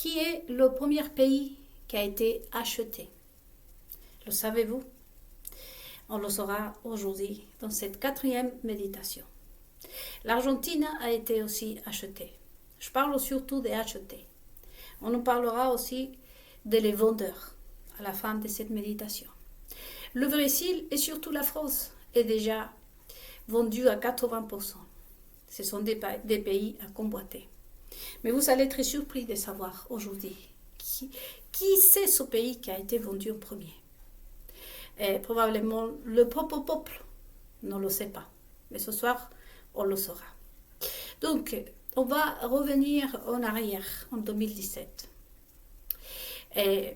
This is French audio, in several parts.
Qui est le premier pays qui a été acheté? Le savez-vous? On le saura aujourd'hui dans cette quatrième méditation. L'Argentine a été aussi achetée. Je parle surtout des achetés. On nous parlera aussi des vendeurs à la fin de cette méditation. Le Brésil et surtout la France est déjà vendu à 80%. Ce sont des pays à convoiter. Mais vous allez être très surpris de savoir aujourd'hui qui c'est ce pays qui a été vendu en premier. Et probablement le propre peuple ne le sait pas. Mais ce soir, on le saura. Donc, on va revenir en arrière, en 2017. Et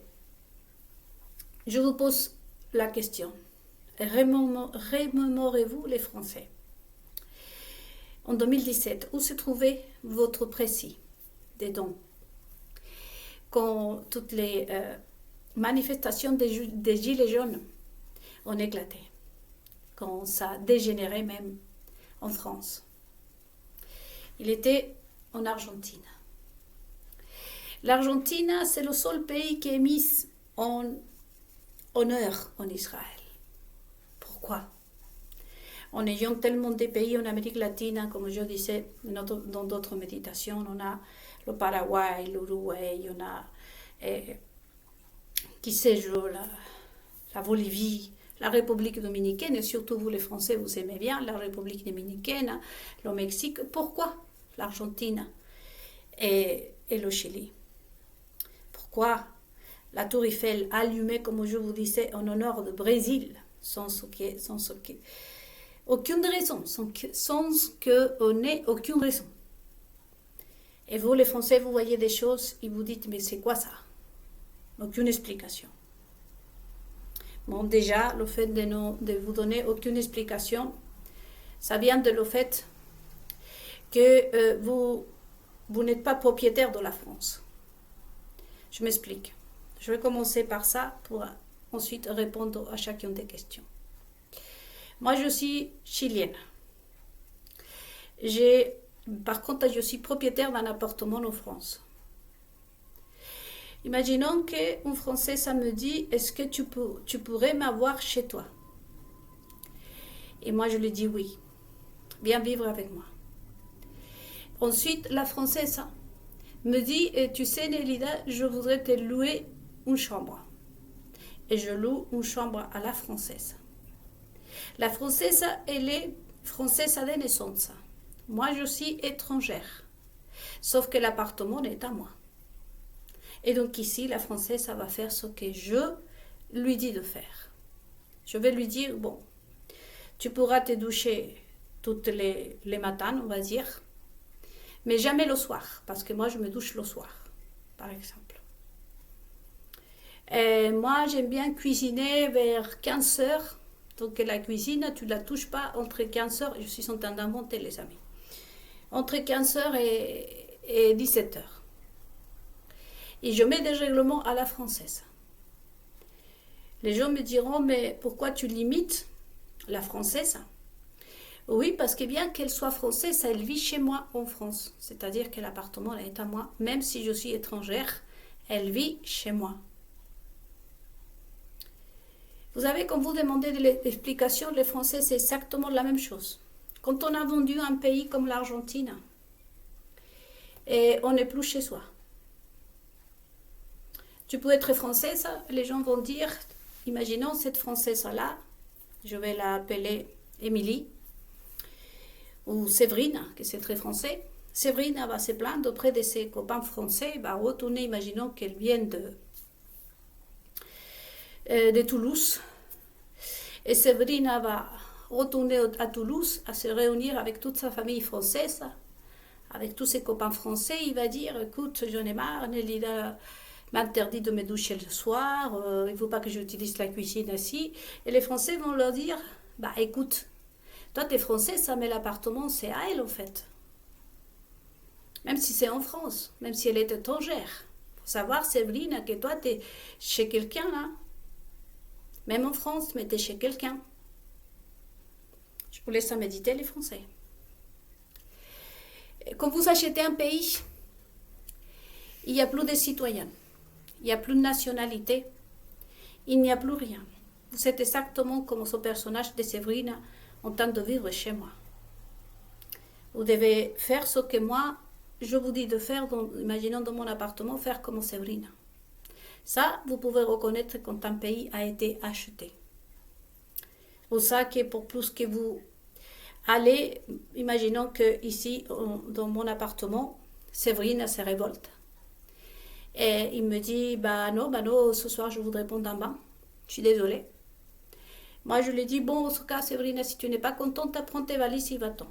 je vous pose la question. Remémorez-vous les Français. En 2017, où se trouvait votre précis des dons? Quand toutes les manifestations des Gilets jaunes ont éclaté, quand ça a dégénéré même en France. Il était en Argentine. L'Argentine, c'est le seul pays qui est mis en honneur en Israël. Pourquoi? En ayant tellement de pays en Amérique latine, comme je disais dans d'autres méditations, on a le Paraguay, l'Uruguay, on a, qui sais-je, la Bolivie, la République dominicaine, et surtout vous les Français, vous aimez bien la République dominicaine, le Mexique. Pourquoi l'Argentine et le Chili? Pourquoi la Tour Eiffel allumée, comme je vous disais, en honneur du Brésil, sans aucune raison, sans qu'on ait aucune raison. Et vous, les Français, vous voyez des choses et vous dites, mais c'est quoi ça? Aucune explication. Bon, déjà, le fait de vous donner aucune explication, ça vient de le fait que vous n'êtes pas propriétaire de la France. Je m'explique. Je vais commencer par ça pour ensuite répondre à chacune des questions. Moi, je suis chilienne. Par contre, je suis propriétaire d'un appartement en France. Imaginons qu'un Français, ça me dit, est-ce que tu pourrais m'avoir chez toi? Et moi, je lui dis oui. Viens vivre avec moi. Ensuite, la Française me dit, tu sais, Nélida, je voudrais te louer une chambre. Et je loue une chambre à la Française. La Française, elle est Française de naissance. Moi, je suis étrangère. Sauf que l'appartement est à moi. Et donc ici, la Française, ça va faire ce que je lui dis de faire. Je vais lui dire, bon, tu pourras te doucher tous les matins, on va dire, mais jamais le soir, parce que moi, je me douche le soir, par exemple. Et moi, j'aime bien cuisiner vers 15 heures. Donc la cuisine, tu ne la touches pas entre 15 heures, je suis en train d'inventer, les amis, entre 15 heures et 17 heures. Et je mets des règlements à la française. Les gens me diront, mais pourquoi tu limites la française? Oui, parce que bien qu'elle soit française, elle vit chez moi en France. C'est-à-dire que l'appartement est à moi. Même si je suis étrangère, elle vit chez moi. Vous savez, quand vous demandez de l'explication, les Français, c'est exactement la même chose. Quand on a vendu un pays comme l'Argentine, et on n'est plus chez soi. Tu peux être française, les gens vont dire, imaginons cette française-là, je vais l'appeler Émilie, ou Séverine, que c'est très français. Séverine va se plaindre auprès de ses copains français, va retourner, imaginons qu'elle vienne de Toulouse. Et Séverine va retourner à Toulouse, à se réunir avec toute sa famille française, avec tous ses copains français. Il va dire, écoute, j'en ai marre, Nélida m'interdit de me doucher le soir, il ne faut pas que j'utilise la cuisine ici. Et les Français vont leur dire, bah écoute, toi t'es français, ça, mais l'appartement c'est à elle en fait. Même si c'est en France, même si elle est étrangère. Il faut savoir, Séverine, que toi t'es chez quelqu'un là. Même en France, mais t'es chez quelqu'un. Je vous laisse à méditer les Français. Et quand vous achetez un pays, Il n'y a plus de citoyens, il n'y a plus de nationalité, il n'y a plus rien. Vous êtes exactement comme ce personnage de Séverine en train de vivre chez moi. Vous devez faire ce que moi, je vous dis de faire, imaginons dans mon appartement, faire comme Séverine. Ça, vous pouvez reconnaître quand un pays a été acheté. Pour ça que pour plus que vous allez, imaginons que ici, dans mon appartement, Séverine se révolte. Et il me dit, bah non, ce soir je voudrais prendre un bain. Je suis désolée. Moi, je lui dis, bon, en ce cas, Séverine, si tu n'es pas contente, prends tes valises et va-t'en.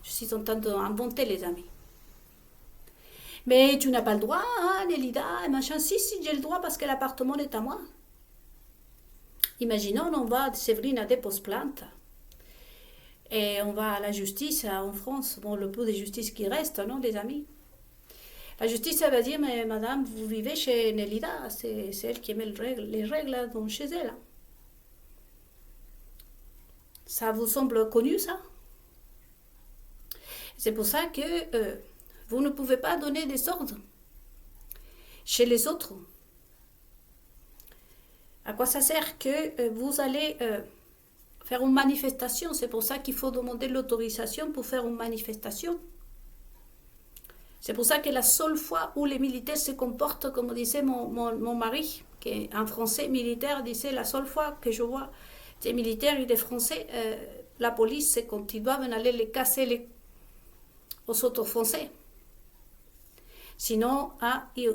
Je suis en train d'inventer, les amis. Mais tu n'as pas le droit, hein, Nélida, machin. Si, j'ai le droit parce que l'appartement est à moi. Imaginons, on va, Séverine dépose plainte. Et on va à la justice en France. Bon, le peu de justice qui reste, non, les amis. La justice, elle va dire, mais madame, vous vivez chez Nélida. C'est elle qui met les règles donc, chez elle. Ça vous semble connu, ça? C'est pour ça que vous ne pouvez pas donner des ordres chez les autres. À quoi ça sert que vous allez faire une manifestation? C'est pour ça qu'il faut demander l'autorisation pour faire une manifestation. C'est pour ça que la seule fois où les militaires se comportent, comme disait mon mari, qui est un Français militaire, disait la seule fois que je vois des militaires et des Français, la police, c'est quand ils doivent aller les casser aux autres Français. Sinon,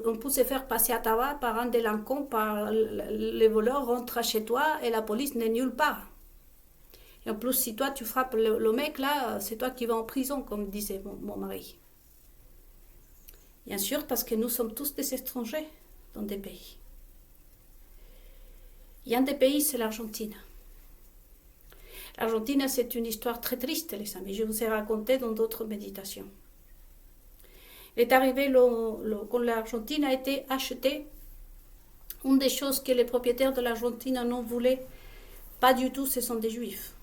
on peut se faire passer à tabac par un délinquant, par les voleurs rentrent chez toi et la police n'est nulle part. Et en plus, si toi tu frappes le mec là, c'est toi qui vas en prison, comme disait mon mari. Bien sûr, parce que nous sommes tous des étrangers dans des pays. Il y a un des pays, c'est l'Argentine. L'Argentine, c'est une histoire très triste, les amis. Je vous ai raconté dans d'autres méditations. Il est arrivé quand l'Argentine a été achetée. Une des choses que les propriétaires de l'Argentine n'en voulaient pas du tout, ce sont des Juifs.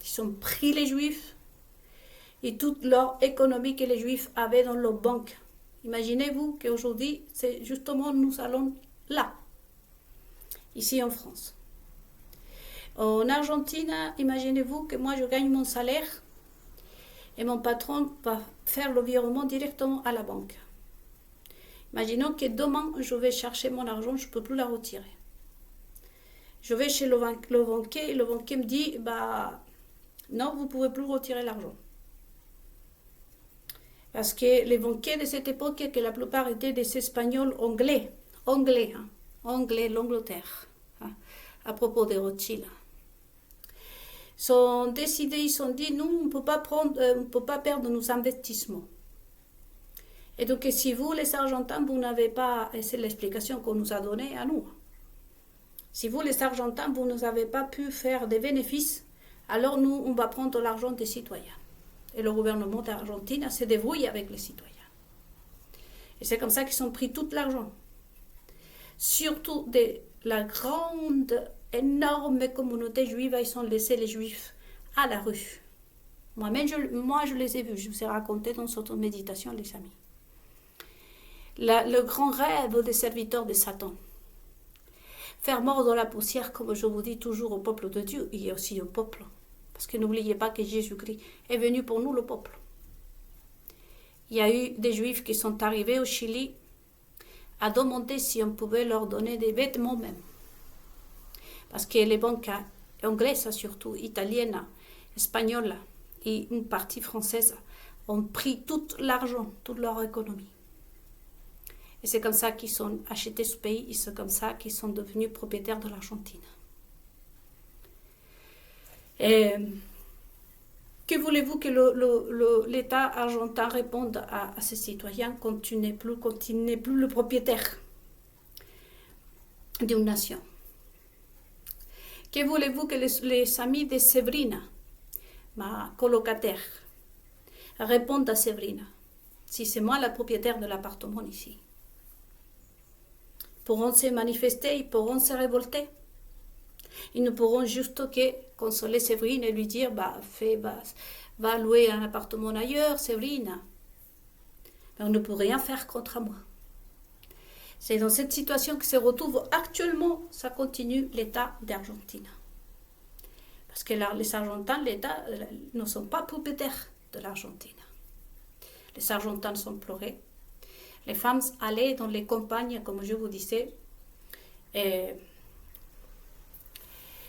Ils ont pris les Juifs et toute leur économie que les Juifs avaient dans leurs banques. Imaginez-vous qu'aujourd'hui, c'est justement nous allons là, ici en France. En Argentine, imaginez-vous que moi je gagne mon salaire et mon patron va faire le virement directement à la banque. Imaginons que demain je vais chercher mon argent, je ne peux plus la retirer. Je vais chez le banquier et le banquier me dit non, vous ne pouvez plus retirer l'argent. Parce que les banquiers de cette époque, que la plupart étaient des Espagnols anglais, l'Angleterre, à propos de Rothschild, sont décidés, ils ont dit, nous, on ne peut pas perdre nos investissements. Et donc, si vous, les Argentins, vous n'avez pas, et c'est l'explication qu'on nous a donnée à nous, si vous, les Argentins, vous n'avez pas pu faire des bénéfices, alors nous, on va prendre l'argent des citoyens. Et le gouvernement d'Argentine se débrouille avec les citoyens. Et c'est comme ça qu'ils ont pris tout l'argent. Surtout de la grande, énorme communauté juive, ils ont laissé les juifs à la rue. Moi-même, je les ai vus, je vous ai raconté dans cette méditation, les amis. Le grand rêve des serviteurs de Satan. Faire mordre la poussière, comme je vous dis toujours au peuple de Dieu, et aussi au peuple. Parce que n'oubliez pas que Jésus-Christ est venu pour nous, le peuple. Il y a eu des Juifs qui sont arrivés au Chili à demander si on pouvait leur donner des vêtements même. Parce que les banques anglaises, surtout italiennes, espagnoles et une partie française, ont pris tout l'argent, toute leur économie. Et c'est comme ça qu'ils ont acheté ce pays et c'est comme ça qu'ils sont devenus propriétaires de l'Argentine. Et que voulez-vous que l'État argentin réponde à ses citoyens quand il n'est plus le propriétaire d'une nation? Que voulez-vous que les amis de Séverine, ma colocataire, répondent à Séverine, si c'est moi la propriétaire de l'appartement ici? Pourront se manifester, ils pourront se révolter. Ils ne pourront juste que consoler Séverine et lui dire va louer un appartement ailleurs, Séverine. Mais on ne peut rien faire contre moi. C'est dans cette situation que se retrouve actuellement, ça continue l'État d'Argentine. Parce que les Argentins, l'État, ne sont pas propriétaires de l'Argentine. Les Argentins sont pleurés. Les femmes allaient dans les campagnes, comme je vous disais. Et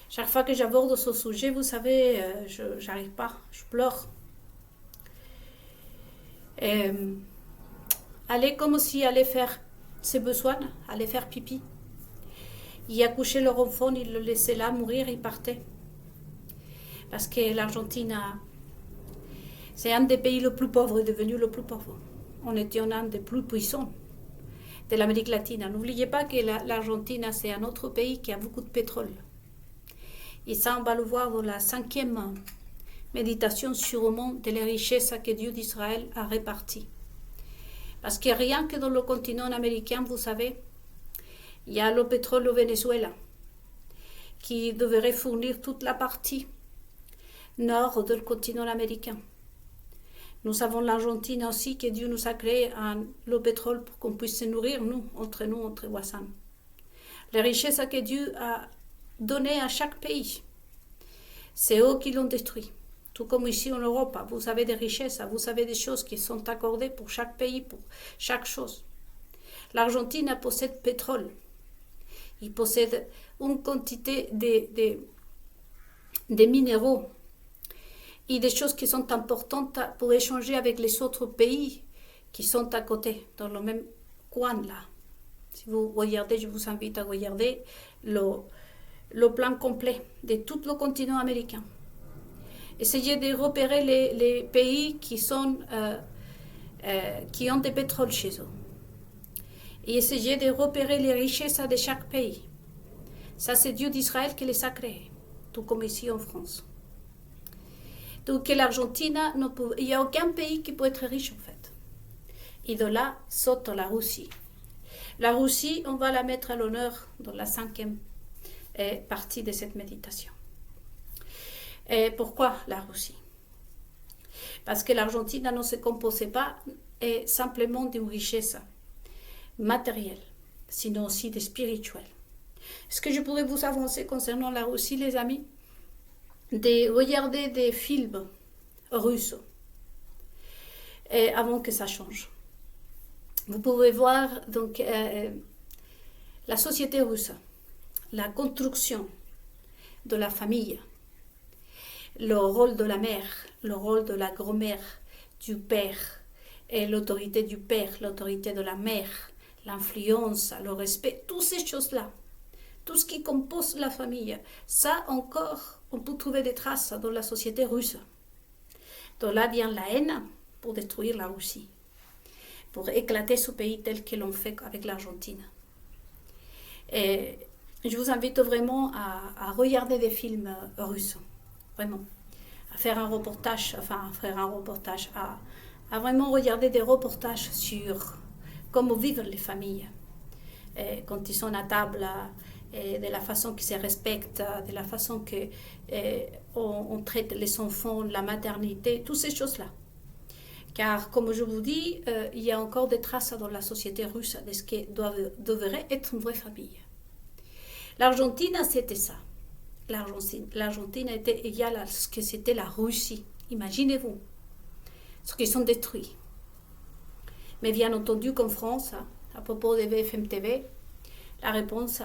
chaque fois que j'aborde ce sujet, vous savez, je n'arrive pas, je pleure. Et aller comme si aller faire ses besoins, aller faire pipi. Ils accouchaient leur enfant, ils le laissaient là mourir, ils partaient. Parce que l'Argentine, c'est un des pays les plus pauvres, est devenu le plus pauvre. On était un des plus puissants de l'Amérique latine. N'oubliez pas que l'Argentine, c'est un autre pays qui a beaucoup de pétrole. Et ça, on va le voir dans la 5e méditation sûrement de les richesses que Dieu d'Israël a réparties. Parce que rien que dans le continent américain, vous savez, il y a le pétrole au Venezuela qui devrait fournir toute la partie nord du continent américain. Nous avons l'Argentine aussi, que Dieu nous a créé le pétrole pour qu'on puisse se nourrir, nous, entre voisins. Les richesses que Dieu a données à chaque pays, c'est eux qui l'ont détruit. Tout comme ici en Europe, vous avez des richesses, vous avez des choses qui sont accordées pour chaque pays, pour chaque chose. L'Argentine possède pétrole. Il possède une quantité de minéraux et des choses qui sont importantes pour échanger avec les autres pays qui sont à côté, dans le même coin là. Si vous regardez, je vous invite à regarder le plan complet de tout le continent américain. Essayez de repérer les pays qui ont des pétroles chez eux. Et essayez de repérer les richesses de chaque pays. Ça, c'est Dieu d'Israël qui les a créés, tout comme ici en France. Donc l'Argentine, il n'y a aucun pays qui peut être riche en fait. Et de là saute la Russie. La Russie, on va la mettre à l'honneur dans la 5e partie de cette méditation. Et pourquoi la Russie? Parce que l'Argentine ne se composait pas simplement d'une richesse matérielle, sinon aussi de spirituelle. Est-ce que je pourrais vous avancer concernant la Russie, les amis? De regarder des films russes avant que ça change. Vous pouvez voir donc la société russe, la construction de la famille, le rôle de la mère, le rôle de la grand-mère, du père, et l'autorité du père, l'autorité de la mère, l'influence, le respect, toutes ces choses-là. Tout ce qui compose la famille, ça encore, on peut trouver des traces dans la société russe. De là vient la haine pour détruire la Russie, pour éclater ce pays tel que l'on fait avec l'Argentine. Et je vous invite vraiment à regarder des films russes, vraiment, à faire un reportage, à vraiment regarder des reportages sur comment vivent les familles quand ils sont à table, de la façon qu'ils se respectent, de la façon qu'on traite les enfants, la maternité, toutes ces choses-là. Car, comme je vous dis, il y a encore des traces dans la société russe de ce qui devrait être une vraie famille. L'Argentine, c'était ça. L'Argentine était égale à ce que c'était la Russie. Imaginez-vous, ce qu'ils sont détruits. Mais bien entendu, qu'en France, à propos de BFM TV, la réponse,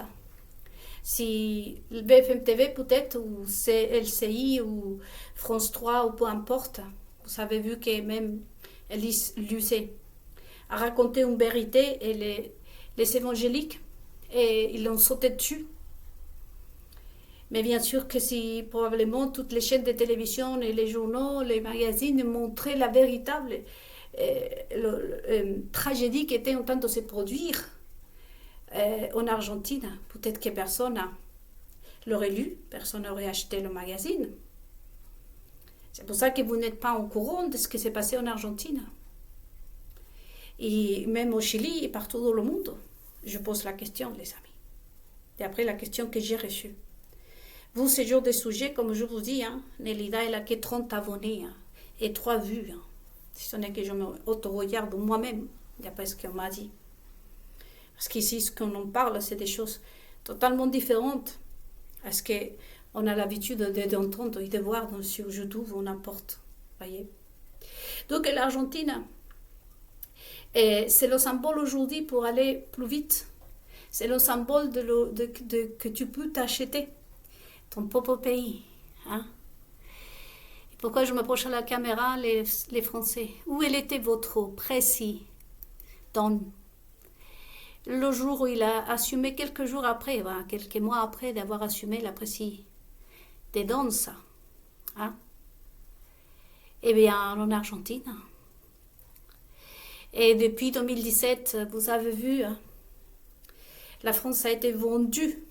si le BFM TV peut-être, ou LCI, ou France 3, ou peu importe, vous avez vu que même Elise Lucet a raconté une vérité et les évangéliques, et ils l'ont sauté dessus. Mais bien sûr que si probablement toutes les chaînes de télévision et les journaux, les magazines montraient la véritable tragédie qui était en train de se produire en Argentine, peut-être que personne l'aurait lu, personne n'aurait acheté le magazine. C'est pour ça que vous n'êtes pas au courant de ce qui s'est passé en Argentine. Et même au Chili et partout dans le monde, je pose la question, les amis. Et après la question que j'ai reçue. Vous, ce genre de sujet, comme je vous dis, Nelida, elle a que 30 abonnés et 3 vues. Si ce n'est que je me auto-regarde moi-même, d'après ce qu'on m'a dit. Parce qu'ici, ce qu'on en parle, c'est des choses totalement différentes à ce qu'on a l'habitude d'entendre et de voir sur YouTube ou n'importe. Voyez. Donc l'Argentine, c'est le symbole aujourd'hui pour aller plus vite. C'est le symbole que tu peux t'acheter ton propre pays. Hein? Et pourquoi je m'approche à la caméra, les Français? Où était votre précis dans le jour où il a assumé, quelques jours après, quelques mois après d'avoir assumé la précis des danses, hein? Eh bien, en Argentine. Et depuis 2017, vous avez vu, la France a été vendue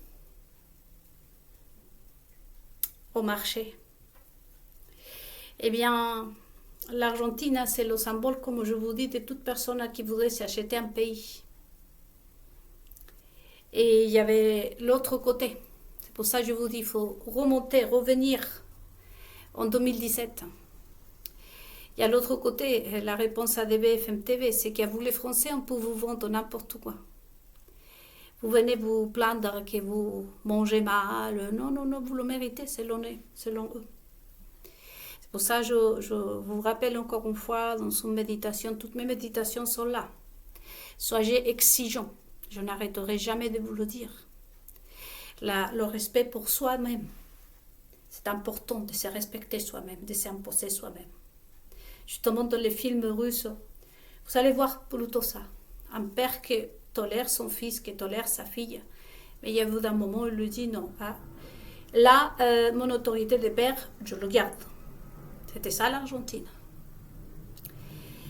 au marché. Eh bien, l'Argentine, c'est le symbole, comme je vous dis, de toute personne qui voudrait s'acheter un pays. Et il y avait l'autre côté. C'est pour ça que je vous dis, il faut revenir en 2017. Il y a l'autre côté, la réponse à BFM TV, c'est qu'à vous les Français, on peut vous vendre n'importe quoi. Vous venez vous plaindre que vous mangez mal. Non, non, non, vous le méritez selon eux. C'est pour ça que je vous rappelle encore une fois, dans une méditation, toutes mes méditations sont là. Soyez exigeants. Je n'arrêterai jamais de vous le dire. Le respect pour soi-même. C'est important de se respecter soi-même, de s'imposer soi-même. Justement, dans les films russes, vous allez voir plutôt ça. Un père qui tolère son fils, qui tolère sa fille. Mais il y a eu un moment où il lui dit non. Hein. Là, mon autorité de père, je le garde. C'était ça l'Argentine.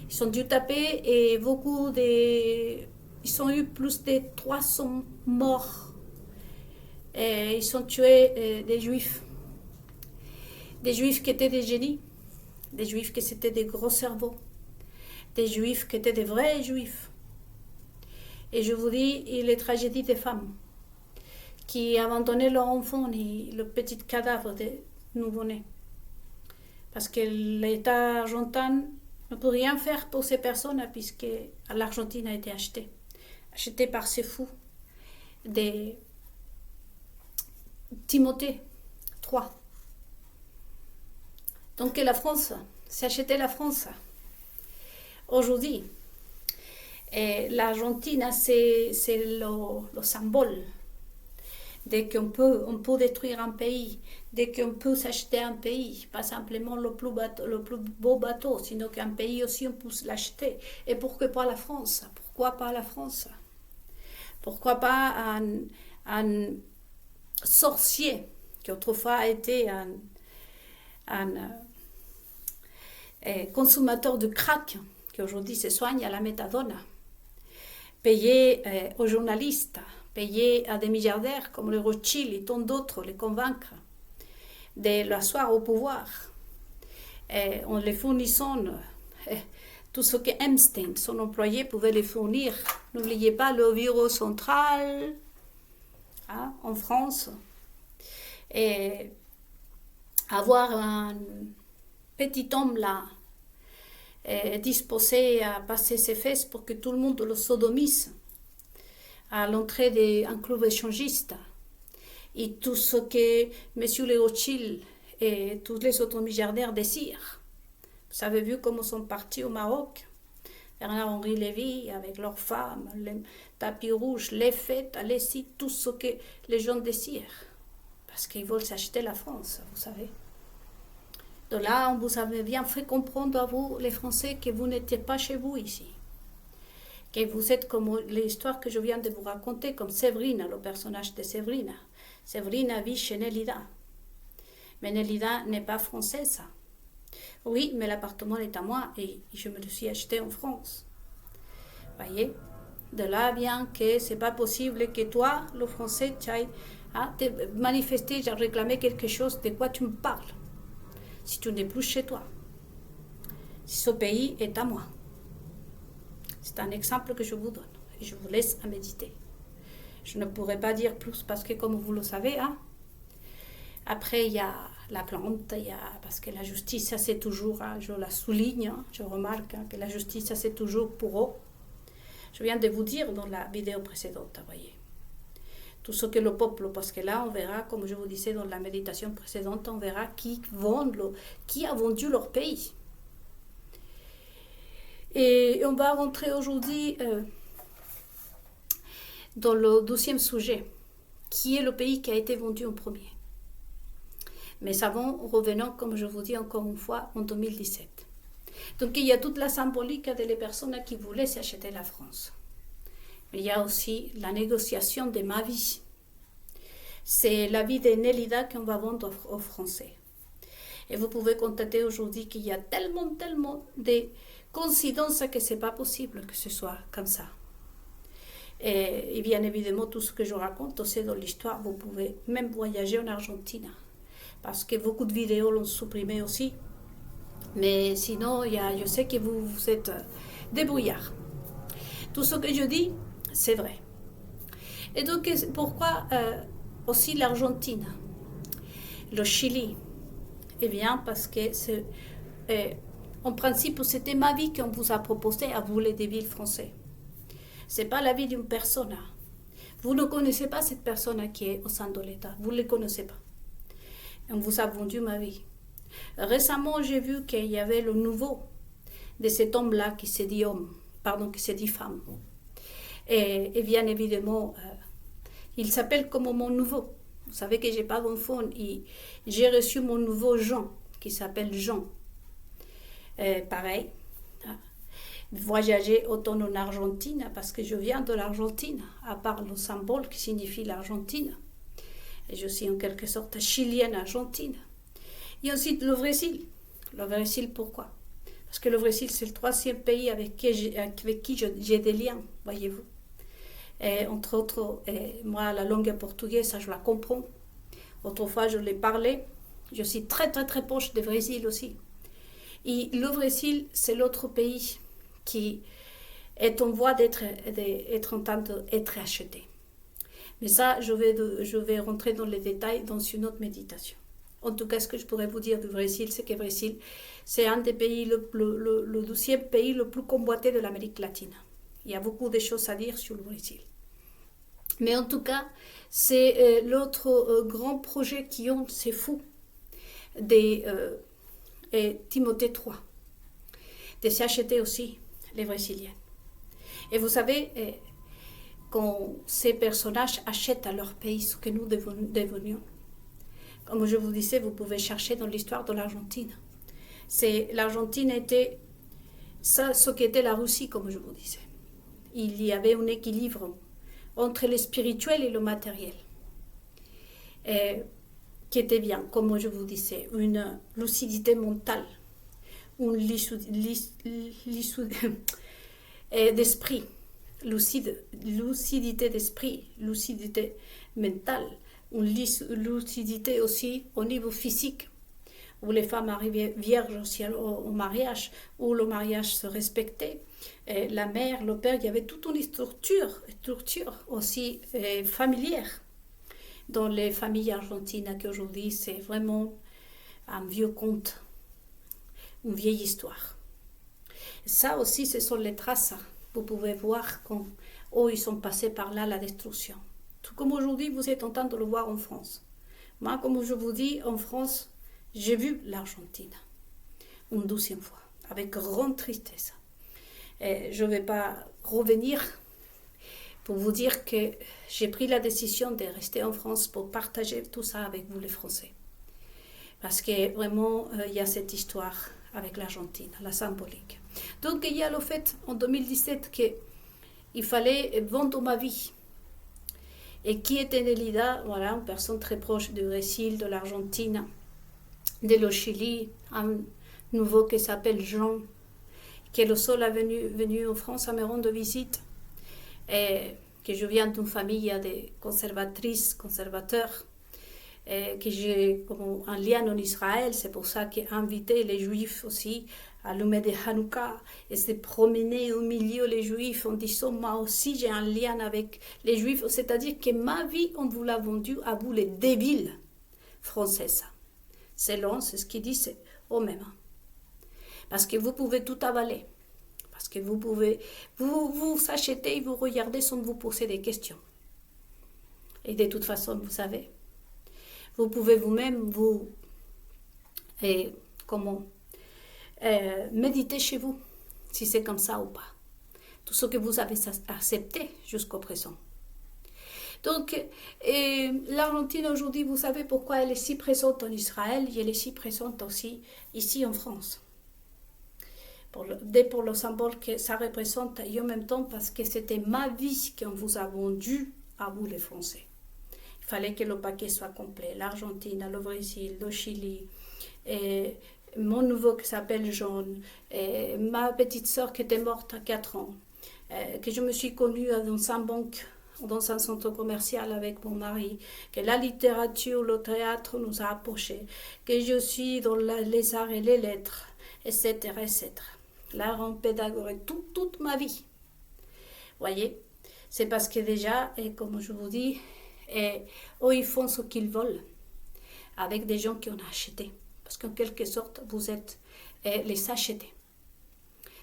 Ils ont dû taper et ils ont eu plus de 300 morts. Et ils ont tué des juifs. Des juifs qui étaient des génies. Des juifs qui étaient des gros cerveaux. Des juifs qui étaient des vrais juifs. Et je vous dis, les tragédies des femmes qui abandonnaient leur enfant et le petit cadavre de nouveau-nés. Parce que l'État argentin ne peut rien faire pour ces personnes puisque l'Argentine a été achetée par ces fous de Timothée III. Donc la France, c'est acheter la France. Aujourd'hui, l'Argentine, c'est le symbole. Dès qu'on peut détruire un pays, dès qu'on peut s'acheter un pays, pas simplement le plus beau bateau, sinon qu'un pays aussi on peut l'acheter. Et pourquoi pas la France? Pourquoi pas la France? Pourquoi pas un sorcier qui autrefois a été un consommateur de crack, qui aujourd'hui se soigne à la méthadone, payer aux journalistes, payer à des milliardaires comme les Rothschild et tant d'autres, les convaincre de l'asseoir au pouvoir, en les fournissant tout ce que Epstein, son employé, pouvait les fournir. N'oubliez pas le bureau central en France, et avoir un petit homme là disposé à passer ses fesses pour que tout le monde le sodomise à l'entrée d'un club échangiste. Et tout ce que M. les Rothschild et tous les autres milliardaires désirent. Vous avez vu comment sont partis au Maroc, Bernard-Henri Lévy avec leurs femmes, les tapis rouges, les fêtes, les sites, tout ce que les gens désirent. Parce qu'ils veulent s'acheter la France, vous savez. De là, on vous avait bien fait comprendre à vous, les Français, que vous n'étiez pas chez vous ici. Que vous êtes comme l'histoire que je viens de vous raconter, comme Séverine, le personnage de Séverine. Séverine vit chez Nélida. Mais Nélida n'est pas française. Oui, mais l'appartement est à moi et je me le suis acheté en France. Voyez? De là vient que c'est pas possible que toi, le Français, tu ailles te manifester, réclamer quelque chose de quoi tu me parles. Si tu n'es plus chez toi. Si ce pays est à moi. C'est un exemple que je vous donne et je vous laisse à méditer. Je ne pourrais pas dire plus parce que comme vous le savez, après il y a la plante, parce que la justice, ça c'est toujours, je la souligne, je remarque que la justice, ça c'est toujours pour eux. Je viens de vous dire dans la vidéo précédente, vous voyez. Tout ce que le peuple, parce que là, on verra, comme je vous disais dans la méditation précédente, on verra qui a vendu leur pays. Et on va rentrer aujourd'hui dans le 12e sujet, qui est le pays qui a été vendu en premier. Mais revenons, comme je vous dis encore une fois, en 2017. Donc il y a toute la symbolique des personnes qui voulaient s'acheter la France. Mais il y a aussi la négociation de ma vie. C'est la vie de Nélida qu'on va vendre aux Français. Et vous pouvez constater aujourd'hui qu'il y a tellement de coïncidences que ce n'est pas possible que ce soit comme ça. Et bien évidemment, tout ce que je raconte aussi dans l'histoire, vous pouvez même voyager en Argentine. Parce que beaucoup de vidéos l'ont supprimé aussi. Mais sinon, je sais que vous êtes débrouillards. Tout ce que je dis, c'est vrai. Et donc, pourquoi aussi l'Argentine, le Chili? Eh bien, parce que en principe, c'était ma vie qu'on vous a proposé à vous les débiles français. Ce n'est pas la vie d'une personne. Vous ne connaissez pas cette personne qui est au sein de l'État. Vous ne les connaissez pas. On vous a vendu ma vie. Récemment, j'ai vu qu'il y avait le nouveau de cet homme-là qui s'est dit homme, qui s'est dit femme. Et bien évidemment, il s'appelle comme mon nouveau. Vous savez que je n'ai pas d'enfant. J'ai reçu mon nouveau Jean, qui s'appelle Jean. Pareil. Voyager autant en Argentine, parce que je viens de l'Argentine, à part le symbole qui signifie l'Argentine. Et je suis en quelque sorte chilienne argentine. Et ensuite le Brésil. Le Brésil, pourquoi? Parce que le Brésil, c'est le 3e pays avec qui j'ai des liens, voyez-vous. Et entre autres, moi, la langue portugaise, ça, je la comprends. Autrefois, je l'ai parlé. Je suis très proche du Brésil aussi. Et le Brésil, c'est l'autre pays qui est en voie d'être en train d'être acheté. Mais ça, je vais rentrer dans les détails dans une autre méditation. En tout cas, ce que je pourrais vous dire du Brésil, c'est que le Brésil, c'est un des pays, le 12e pays le plus convoité de l'Amérique latine. Il y a beaucoup de choses à dire sur le Brésil. Mais en tout cas, c'est l'autre grand projet qui ont, c'est fou, de Timothée III, de s'acheter aussi les Brésiliens. Et vous savez, quand ces personnages achètent à leur pays ce que nous devenions, comme je vous disais, vous pouvez chercher dans l'histoire de l'Argentine. L'Argentine était ça, ce qu'était la Russie, comme je vous disais. Il y avait un équilibre entre le spirituel et le matériel, qui était bien, comme je vous disais, une lucidité mentale, une d'esprit, lucidité d'esprit, lucidité mentale, une lucidité aussi au niveau physique, où les femmes arrivaient vierges aussi au mariage, où le mariage se respectait. Et la mère, le père, il y avait toute une structure aussi familière dans les familles argentines, qu'aujourd'hui c'est vraiment un vieux conte, une vieille histoire. Ça aussi, ce sont les traces. Vous pouvez voir où ils sont passés par là, la destruction. Tout comme aujourd'hui, vous êtes en train de le voir en France. Moi, comme je vous dis, en France, j'ai vu l'Argentine une 12e fois, avec grande tristesse. Et je ne vais pas revenir pour vous dire que j'ai pris la décision de rester en France pour partager tout ça avec vous les Français. Parce que vraiment, il y a cette histoire avec l'Argentine, la symbolique. Donc il y a le fait en 2017 qu'il fallait vendre ma vie. Et qui était Nélida? Voilà, une personne très proche du Brésil, de l'Argentine, de le Chili, un nouveau qui s'appelle Jean, qui est le seul venu en France à me rendre visite. Et que je viens d'une famille de conservateurs, et que j'ai comme un lien en Israël. C'est pour ça qu'il a invité les Juifs aussi à allumer des Hanouka et se promener au milieu les Juifs en disant moi aussi j'ai un lien avec les Juifs. C'est-à-dire que ma vie, on vous l'a vendue à vous les débiles françaises. C'est ce qu'il dit, c'est au même. Parce que vous pouvez tout avaler. Parce que vous pouvez vous acheter et vous regarder sans vous poser des questions. Et de toute façon, vous savez, vous pouvez vous-même méditer chez vous, si c'est comme ça ou pas. Tout ce que vous avez accepté jusqu'au présent. Donc, l'Argentine aujourd'hui, vous savez pourquoi elle est si présente en Israël et elle est si présente aussi ici en France. Pour le symbole que ça représente et en même temps parce que c'était ma vie qu'on vous a vendue à vous les Français. Il fallait que le paquet soit complet. L'Argentine, le Brésil, le Chili, et mon nouveau qui s'appelle John, et ma petite sœur qui était morte à 4 ans, que je me suis connue dans un banque, dans un centre commercial avec mon mari, que la littérature, le théâtre nous a approchés, que je suis dans les arts et les lettres, etc., etc. L'art en pédagogie, toute ma vie. Voyez, c'est parce que déjà, et comme je vous dis, eux, ils font ce qu'ils veulent avec des gens qui ont acheté. Parce qu'en quelque sorte, vous êtes les achetés.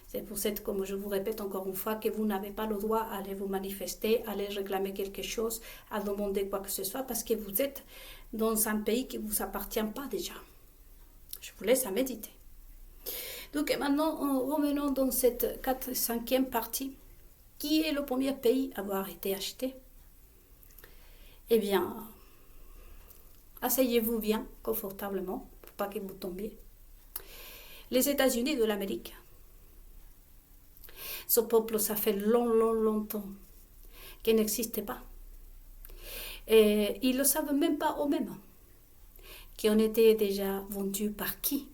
C'est pour ça, comme je vous répète encore une fois, que vous n'avez pas le droit à aller vous manifester, à aller réclamer quelque chose, à demander quoi que ce soit, parce que vous êtes dans un pays qui ne vous appartient pas déjà. Je vous laisse à méditer. Donc maintenant, revenons dans cette 5e partie. Qui est le premier pays à avoir été acheté? Eh bien, asseyez-vous bien, confortablement, pour pas que vous tombiez. Les États-Unis de l'Amérique. Ce peuple, ça fait longtemps qu'il n'existe pas. Et ils ne le savent même pas eux-mêmes. Qui ont été déjà vendus par qui?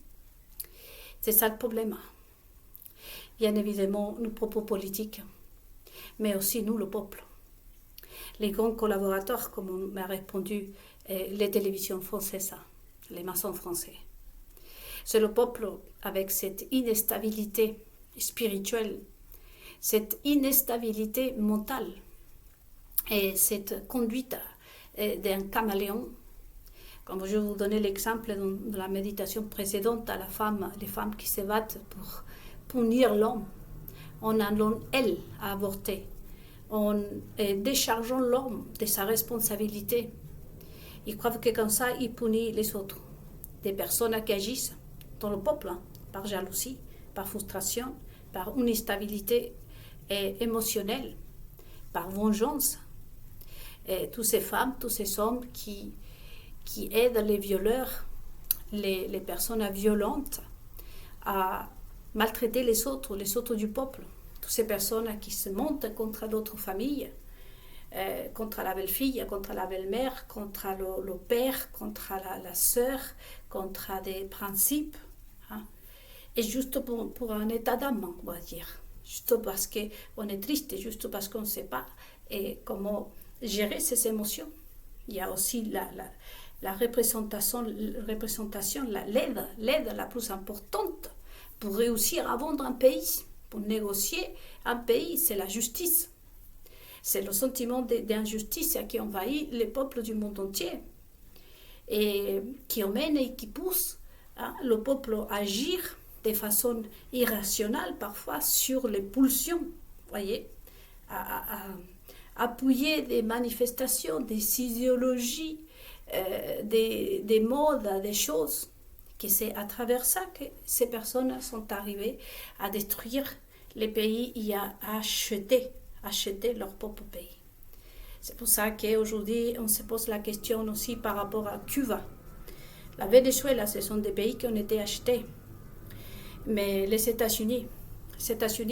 C'est ça le problème. Bien évidemment, nos propres politiques, mais aussi nous, le peuple. Les grands collaborateurs, comme on m'a répondu, les télévisions françaises, les maçons français. C'est le peuple avec cette instabilité spirituelle, cette instabilité mentale et cette conduite d'un caméléon. Comme je vous donnais l'exemple dans la méditation précédente à les femmes qui se battent pour punir l'homme, en allant, elles, à avorter, en déchargeant l'homme de sa responsabilité. Ils croient que comme ça, ils punissent les autres. Des personnes qui agissent dans le peuple, par jalousie, par frustration, par une instabilité émotionnelle, par vengeance. Et toutes ces femmes, tous ces hommes qui aident les violeurs, les personnes violentes à maltraiter les autres du peuple. Toutes ces personnes qui se montent contre d'autres familles, contre la belle-fille, contre la belle-mère, contre le père, contre la sœur, contre des principes. Hein. Et juste pour un état d'âme, on va dire. Juste parce qu'on est triste, juste parce qu'on ne sait pas comment gérer ses émotions. Il y a aussi la représentation, l'aide la plus importante pour réussir à vendre un pays, pour négocier un pays, c'est la justice. C'est le sentiment d'injustice qui envahit les peuples du monde entier et qui emmène et qui pousse le peuple à agir de façon irrationnelle parfois sur les pulsions, voyez, à appuyer des manifestations, des idéologies, des modes, des choses, que c'est à travers ça que ces personnes sont arrivées à détruire les pays et à acheter leur propre pays. C'est pour ça qu'aujourd'hui, on se pose la question aussi par rapport à Cuba. La Venezuela, ce sont des pays qui ont été achetés. Mais les États-Unis,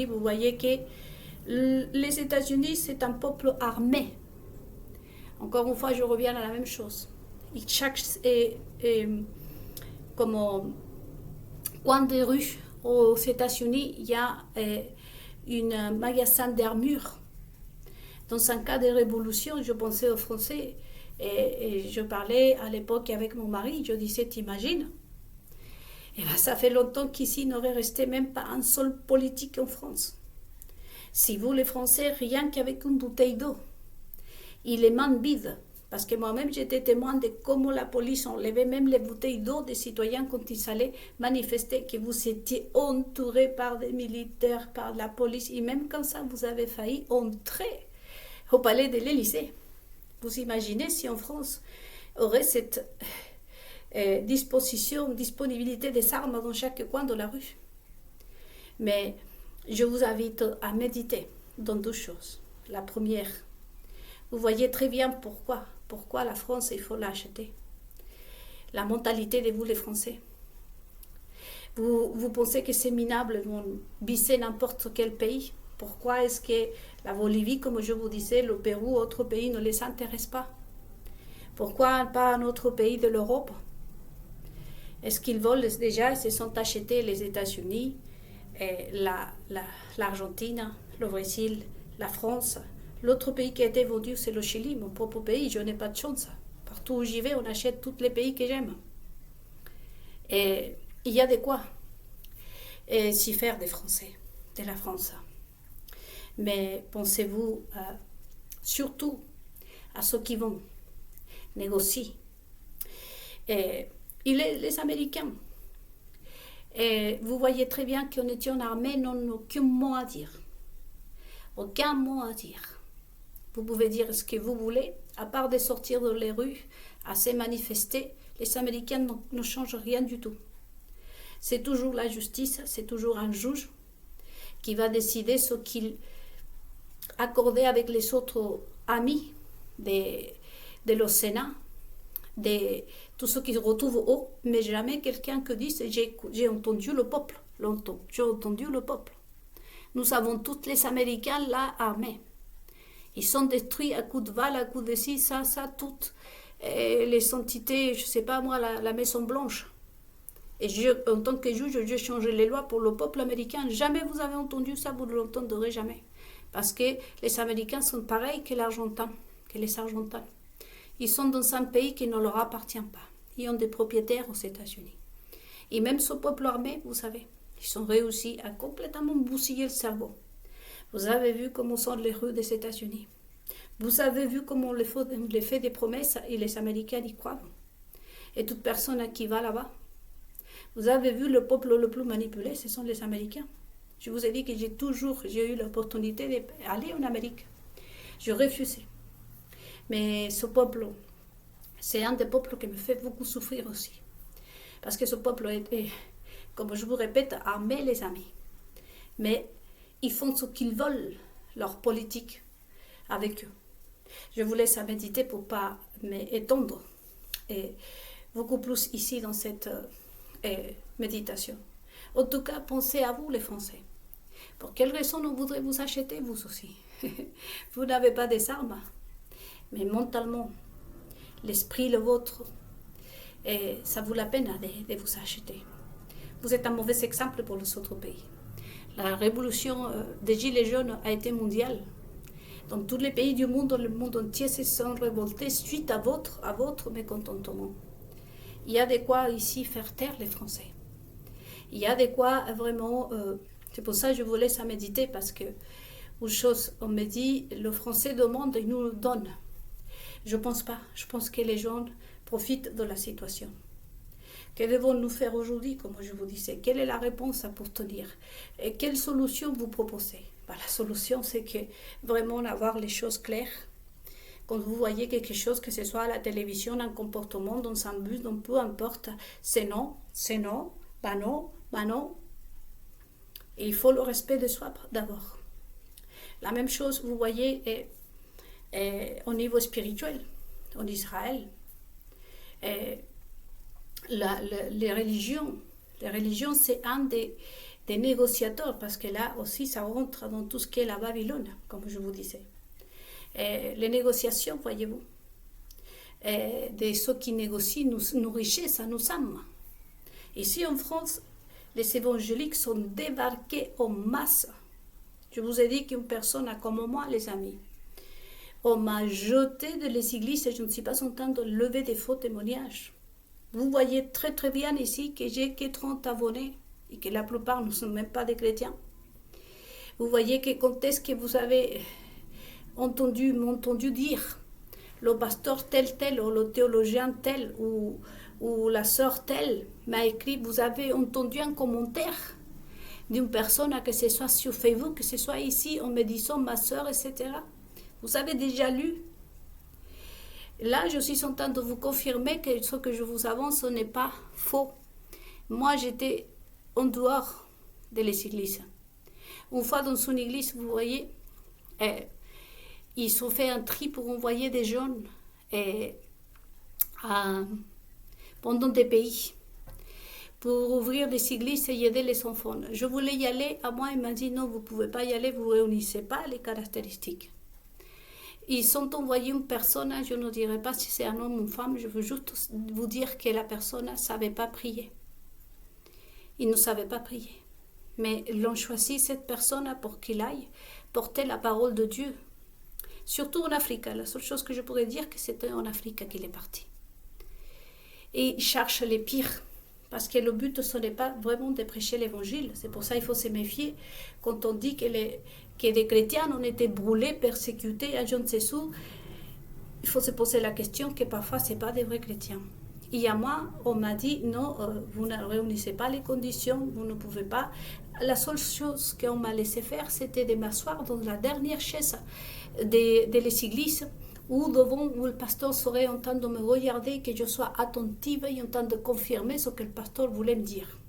vous voyez que les États-Unis, c'est un peuple armé. Encore une fois, je reviens à la même chose. Chaque comme coin de rue aux États-Unis, il y a un magasin d'armure. Dans un cas de révolution, je pensais aux Français et je parlais à l'époque avec mon mari, je disais, t'imagines? Et bien, ça fait longtemps qu'ici, il n'aurait resté même pas un seul politique en France. Si vous, les Français, rien qu'avec une bouteille d'eau, il est main vide, Parce que moi-même, j'étais témoin de comment la police enlevait même les bouteilles d'eau des citoyens quand ils allaient manifester, que vous étiez entourés par des militaires, par la police, et même comme ça, vous avez failli entrer au palais de l'Élysée. Vous imaginez si en France aurait cette disponibilité des armes dans chaque coin de la rue. Mais je vous invite à méditer dans deux choses. La première, vous voyez très bien pourquoi la France, il faut l'acheter. La mentalité de vous les Français. Vous pensez que ces minables vont viser n'importe quel pays? Pourquoi est-ce que la Bolivie, comme je vous disais, le Pérou, autres pays ne les intéressent pas? Pourquoi pas un autre pays de l'Europe? Est-ce qu'ils veulent déjà, ils se sont achetés les États-Unis, l'Argentine, le Brésil, la France? L'autre pays qui a été vendu, c'est le Chili, mon propre pays. Je n'ai pas de chance. Partout où j'y vais, on achète tous les pays que j'aime. Et il y a de quoi s'y faire des Français, de la France. Mais pensez-vous surtout à ceux qui vont négocier. Et les Américains. Et vous voyez très bien qu'en étant armés, nous n'avons aucun mot à dire. Aucun mot à dire. Vous pouvez dire ce que vous voulez, à part de sortir dans les rues, à se manifester, les Américains ne changent rien du tout. C'est toujours la justice, c'est toujours un juge qui va décider ce qu'il accordait avec les autres amis de le Sénat, de tout ce qui se retrouve haut, mais jamais quelqu'un qui dise j'ai entendu le peuple, j'ai entendu le peuple. Nous avons tous les Américains là armés. Ils sont détruits à coups de balles, à coups de ci, ça, toutes les entités, je ne sais pas moi, la Maison Blanche. Et en tant que juge, je change les lois pour le peuple américain. Jamais vous avez entendu ça, vous ne l'entendrez jamais. Parce que les Américains sont pareils que les Argentins. Ils sont dans un pays qui ne leur appartient pas. Ils ont des propriétaires aux États-Unis. Et même ce peuple armé, vous savez, ils ont réussi à complètement bousiller le cerveau. Vous avez vu comment sont les rues des États-Unis. Vous avez vu comment on les fait des promesses et les Américains y croient. Et toute personne qui va là-bas. Vous avez vu le peuple le plus manipulé, ce sont les Américains. Je vous ai dit que j'ai eu l'opportunité d'aller en Amérique. Je refusais. Mais ce peuple, c'est un des peuples qui me fait beaucoup souffrir aussi. Parce que ce peuple est, comme je vous répète, armé, les amis. Mais ils font ce qu'ils veulent, leur politique, avec eux. Je vous laisse à méditer pour ne pas m'étendre. Et beaucoup plus ici dans cette méditation. En tout cas, pensez à vous, les Français. Pour quelle raison on voudrait vous acheter, vous aussi? Vous n'avez pas des armes. Mais mentalement, l'esprit le vôtre, et ça vaut la peine de vous acheter. Vous êtes un mauvais exemple pour les autres pays. La révolution des Gilets jaunes a été mondiale. Dans tous les pays du monde, le monde entier se sont révoltés suite à votre mécontentement. Il y a de quoi ici faire taire les Français. Il y a de quoi vraiment... c'est pour ça que je vous laisse à méditer, parce que une chose, on me dit, le Français demande et nous le donne. Je ne pense pas. Je pense que les gens profitent de la situation. Que devons-nous faire aujourd'hui, comme je vous disais? Quelle est la réponse pour tenir? Et quelle solution vous proposez? La solution, c'est que vraiment avoir les choses claires. Quand vous voyez quelque chose, que ce soit à la télévision, un comportement, dans un bus, donc peu importe, c'est non, bah non, bah non. Et il faut le respect de soi d'abord. La même chose, vous voyez, au niveau spirituel, en Israël. Les religions, c'est un des négociateurs, parce que là aussi, ça rentre dans tout ce qui est la Babylone, comme je vous disais. Les négociations, voyez-vous, de ceux qui négocient nos richesses, nos âmes. Ici en France, les évangéliques sont débarqués en masse. Je vous ai dit qu'une personne a comme moi, les amis, on m'a jeté de les églises et je ne suis pas en train de lever des faux témoignages. Vous voyez très très bien ici que j'ai que 30 abonnés et que la plupart ne sont même pas des chrétiens. Vous voyez que quand est-ce que vous avez m'entendu dire le pasteur tel, ou le théologien tel, ou la sœur telle m'a écrit, vous avez entendu un commentaire d'une personne, que ce soit sur Facebook, que ce soit ici, en me disant ma sœur, etc. Vous avez déjà lu. Là, je suis en train de vous confirmer que ce que je vous avance, ce n'est pas faux. Moi, j'étais en dehors de l'église. Une fois dans une église, vous voyez, ils ont fait un tri pour envoyer des jeunes pendant des pays, pour ouvrir des églises et aider les enfants. Je voulais y aller, à moi, il m'a dit non, vous ne pouvez pas y aller, vous ne réunissez pas les caractéristiques. Ils ont envoyé une personne, je ne dirais pas si c'est un homme ou une femme, je veux juste vous dire que la personne ne savait pas prier. Il ne savait pas prier. Mais ils ont choisi cette personne pour qu'il aille porter la parole de Dieu. Surtout en Afrique. La seule chose que je pourrais dire, que c'était en Afrique qu'il est parti. Et il cherche les pires. Parce que le but, ce n'est pas vraiment de prêcher l'évangile. C'est pour ça qu'il faut se méfier quand on dit que des chrétiens ont été brûlés, persécutés, à je ne sais où. Il faut se poser la question que parfois, ce n'est pas des vrais chrétiens. Et à moi, on m'a dit, non, vous ne réunissez pas les conditions, vous ne pouvez pas. La seule chose qu'on m'a laissé faire, c'était de m'asseoir dans la dernière chaise de l'église, où le pasteur serait en train de me regarder, que je sois attentive et en train de confirmer ce que le pasteur voulait me dire.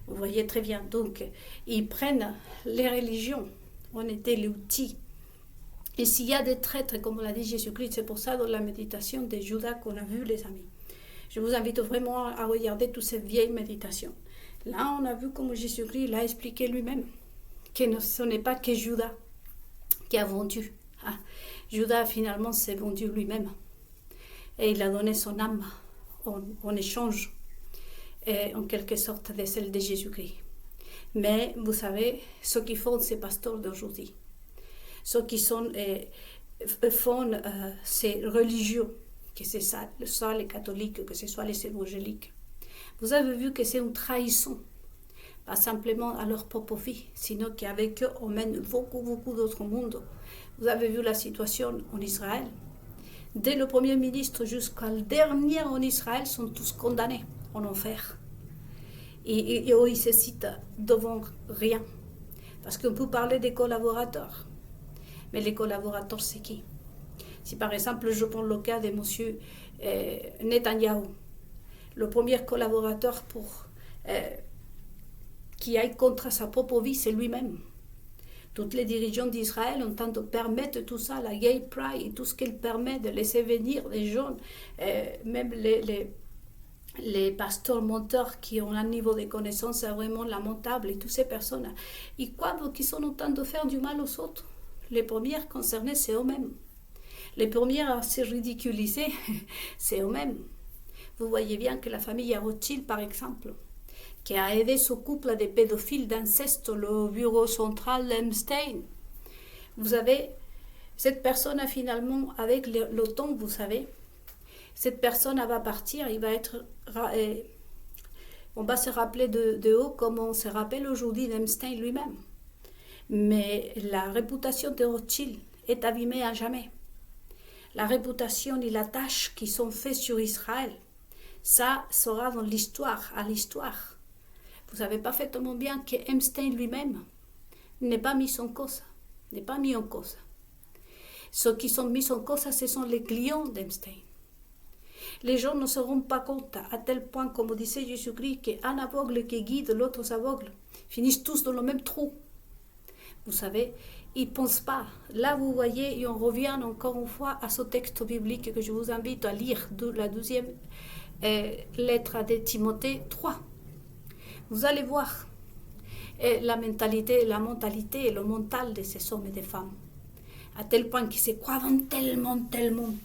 Vous voyez très bien. Donc, ils prennent les religions. On était l'outil. Et s'il y a des traîtres, comme l'a dit Jésus-Christ, c'est pour ça dans la méditation de Judas qu'on a vu, les amis. Je vous invite vraiment à regarder toutes ces vieilles méditations. Là, on a vu comment Jésus-Christ l'a expliqué lui-même, que ce n'est pas que Judas qui a vendu. Judas, finalement, s'est vendu lui-même. Et il a donné son âme en échange, en quelque sorte, de celle de Jésus-Christ. Mais, vous savez, ce qu'ils font, ces pasteurs d'aujourd'hui, ceux qui font ces religions, que ce soit les catholiques, que ce soit les évangéliques, vous avez vu que c'est une trahison, pas simplement à leur propre vie, sinon qu'avec eux, on mène beaucoup d'autres mondes. Vous avez vu la situation en Israël. Dès le premier ministre jusqu'au dernier en Israël sont tous condamnés en enfer. Et ils se citent devant rien. Parce qu'on peut parler des collaborateurs. Mais les collaborateurs, c'est qui? Si par exemple, je prends le cas de M. Netanyahou, le premier collaborateur qui aille contre sa propre vie, c'est lui-même. Toutes les dirigeants d'Israël ont tenté de permettre tout ça, la gay pride et tout ce qu'elle permet de laisser venir des jeunes, même les pasteurs menteurs qui ont un niveau de connaissance vraiment lamentable, et toutes ces personnes, ils croient qu'ils sont en train de faire du mal aux autres. Les premières concernées, c'est eux-mêmes. Les premières à se ridiculiser, c'est eux-mêmes. Vous voyez bien que la famille Rothschild, par exemple, qui a aidé ce couple de pédophiles d'inceste, le bureau central d'Epstein. Vous avez cette personne finalement, avec le temps, vous savez, cette personne va partir, on va se rappeler de eux comme on se rappelle aujourd'hui d'Epstein lui-même. Mais la réputation de Rothschild est abîmée à jamais. La réputation et la tâche qui sont faites sur Israël, ça sera dans l'histoire, à l'histoire. Vous savez parfaitement bien que Epstein lui-même n'est pas mis en cause. Ceux qui sont mis en cause, ce sont les clients d'Epstein. Les gens ne se rendent pas compte à tel point, comme disait Jésus-Christ, qu'un aveugle qui guide l'autre aveugle finissent tous dans le même trou. Vous savez, ils ne pensent pas. Là, vous voyez, et on revient encore une fois à ce texte biblique que je vous invite à lire, de la 12e lettre de Timothée 3. Vous allez voir la mentalité et le mental de ces hommes et des femmes. À tel point qu'ils se croient tellement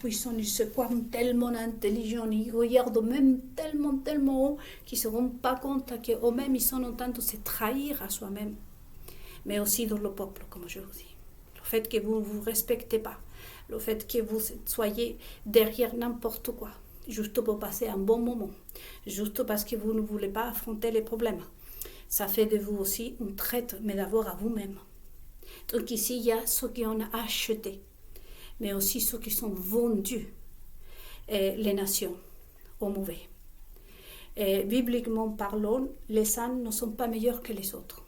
puissants, ils se croient tellement intelligents, ils regardent même tellement haut qu'ils ne se rendent pas compte qu'eux-mêmes, ils sont en train de se trahir à soi-même. Mais aussi dans le peuple, comme je vous dis. Le fait que vous ne vous respectez pas, le fait que vous soyez derrière n'importe quoi, juste pour passer un bon moment, juste parce que vous ne voulez pas affronter les problèmes. Ça fait de vous aussi une traite, mais d'abord à vous-même. Donc ici, il y a ceux qui ont acheté mais aussi ceux qui sont vendus, les nations, au mauvais. Et bibliquement parlant, les saints ne sont pas meilleurs que les autres.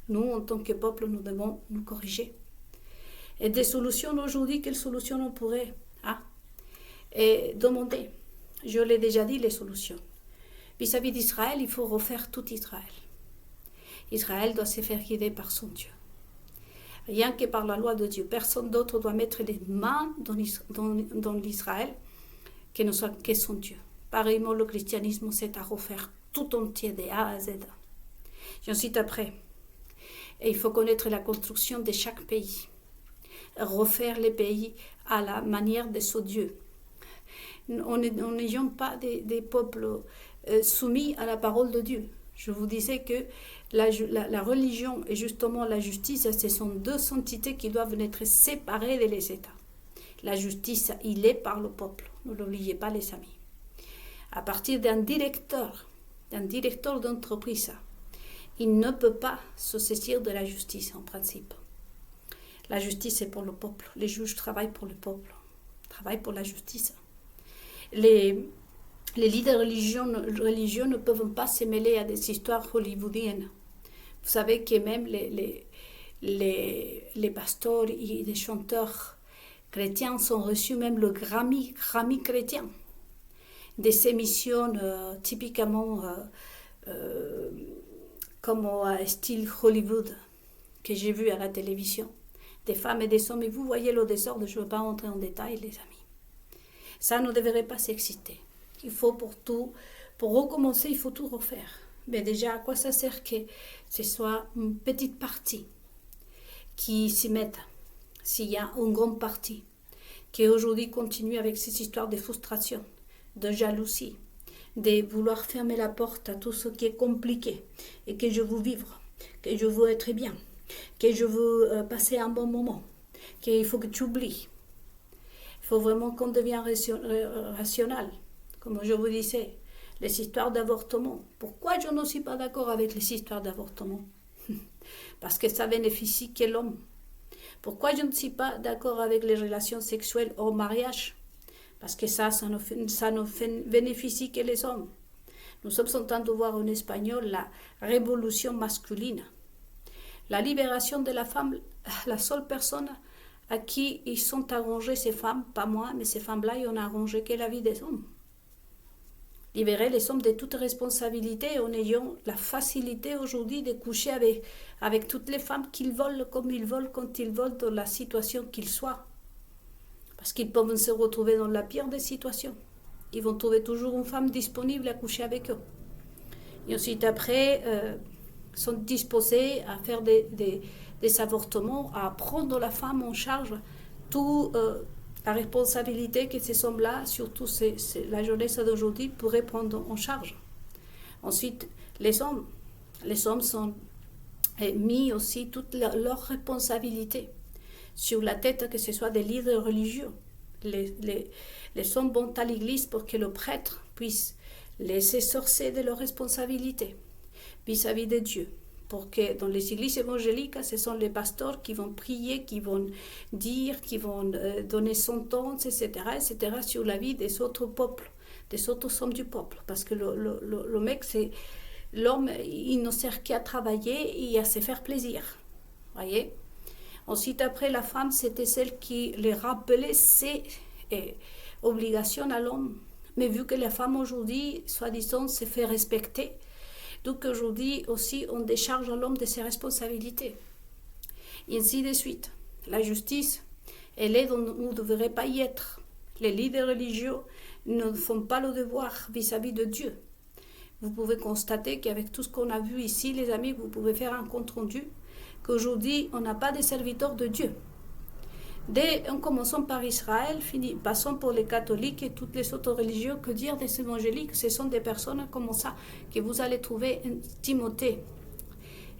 Nous, en tant que peuple, nous devons nous corriger. Et des solutions aujourd'hui, quelles solutions on pourrait demander? Je l'ai déjà dit, les solutions. Vis-à-vis d'Israël, il faut refaire tout Israël. Israël doit se faire guider par son Dieu. Rien que par la loi de Dieu. Personne d'autre doit mettre les mains dans l'Israël que ne soit que son Dieu. Pareillement, le christianisme, c'est à refaire tout entier de A à Z. J'en cite après. Et il faut connaître la construction de chaque pays. Refaire les pays à la manière de ce Dieu. On n'ayons pas des peuples soumis à la parole de Dieu. Je vous disais que la religion et justement la justice, ce sont deux entités qui doivent être séparées des États. La justice, il est par le peuple. Ne l'oubliez pas, les amis. À partir d'un directeur d'entreprise, il ne peut pas se saisir de la justice en principe. La justice est pour le peuple. Les juges travaillent pour le peuple, travaillent pour la justice. Les leaders religieux ne peuvent pas se mêler à des histoires hollywoodiennes. Vous savez que même les pasteurs et les chanteurs chrétiens sont reçus même le Grammy chrétien. Des émissions typiquement comme au style Hollywood que j'ai vu à la télévision. Des femmes et des hommes, et vous voyez le désordre, je ne veux pas entrer en détail, les amis. Ça ne devrait pas s'exciter. Il faut pour recommencer, il faut tout refaire. Mais déjà, à quoi ça sert que ce soit une petite partie qui s'y mette, s'il y a une grande partie qui aujourd'hui continue avec ces histoires de frustration, de jalousie, de vouloir fermer la porte à tout ce qui est compliqué et que je veux vivre, que je veux être bien, que je veux passer un bon moment, qu'il faut que tu oublies. Il faut vraiment qu'on devienne rationnel. Comme je vous disais, les histoires d'avortement. Pourquoi je ne suis pas d'accord avec les histoires d'avortement? Parce que ça bénéficie que l'homme. Pourquoi je ne suis pas d'accord avec les relations sexuelles hors mariage? Parce que ça ne bénéficie que les hommes. Nous sommes en train de voir en espagnol la révolution masculine. La libération de la femme, la seule personne à qui ils sont arrangés, ces femmes, pas moi, mais ces femmes-là, ils ont arrangé que la vie des hommes. Libérer les hommes de toute responsabilité en ayant la facilité aujourd'hui de coucher avec toutes les femmes qu'ils veulent, comme ils veulent, quand ils veulent, dans la situation qu'ils soient. Parce qu'ils peuvent se retrouver dans la pire des situations. Ils vont trouver toujours une femme disponible à coucher avec eux. Et ensuite, après, sont disposés à faire des avortements, à prendre la femme en charge, toute la responsabilité que ces hommes-là, surtout la jeunesse d'aujourd'hui, pourraient prendre en charge. Ensuite, les hommes sont mis aussi toute leur responsabilité sur la tête, que ce soit des leaders religieux. Les hommes vont à l'église pour que le prêtre puisse les exorcer de leurs responsabilités vis-à-vis de Dieu. Pour que dans les églises évangéliques, ce sont les pasteurs qui vont prier, qui vont dire, qui vont donner sentences, etc., sur la vie des autres peuples, des autres hommes du peuple. Parce que le mec, l'homme, il ne sert qu'à travailler et à se faire plaisir. Voyez? Ensuite, après, la femme, c'était celle qui les rappelait ses obligations à l'homme. Mais vu que la femme aujourd'hui, soi-disant, se fait respecter, donc aujourd'hui aussi, on décharge à l'homme de ses responsabilités. Et ainsi de suite. La justice, elle est où on ne devrait pas y être. Les leaders religieux ne font pas le devoir vis-à-vis de Dieu. Vous pouvez constater qu'avec tout ce qu'on a vu ici, les amis, vous pouvez faire un compte rendu, qu'aujourd'hui, on n'a pas de serviteurs de Dieu. En commençant par Israël, passons pour les catholiques et toutes les autres religieux, que dire des évangéliques? Ce sont des personnes comme ça que vous allez trouver en Timothée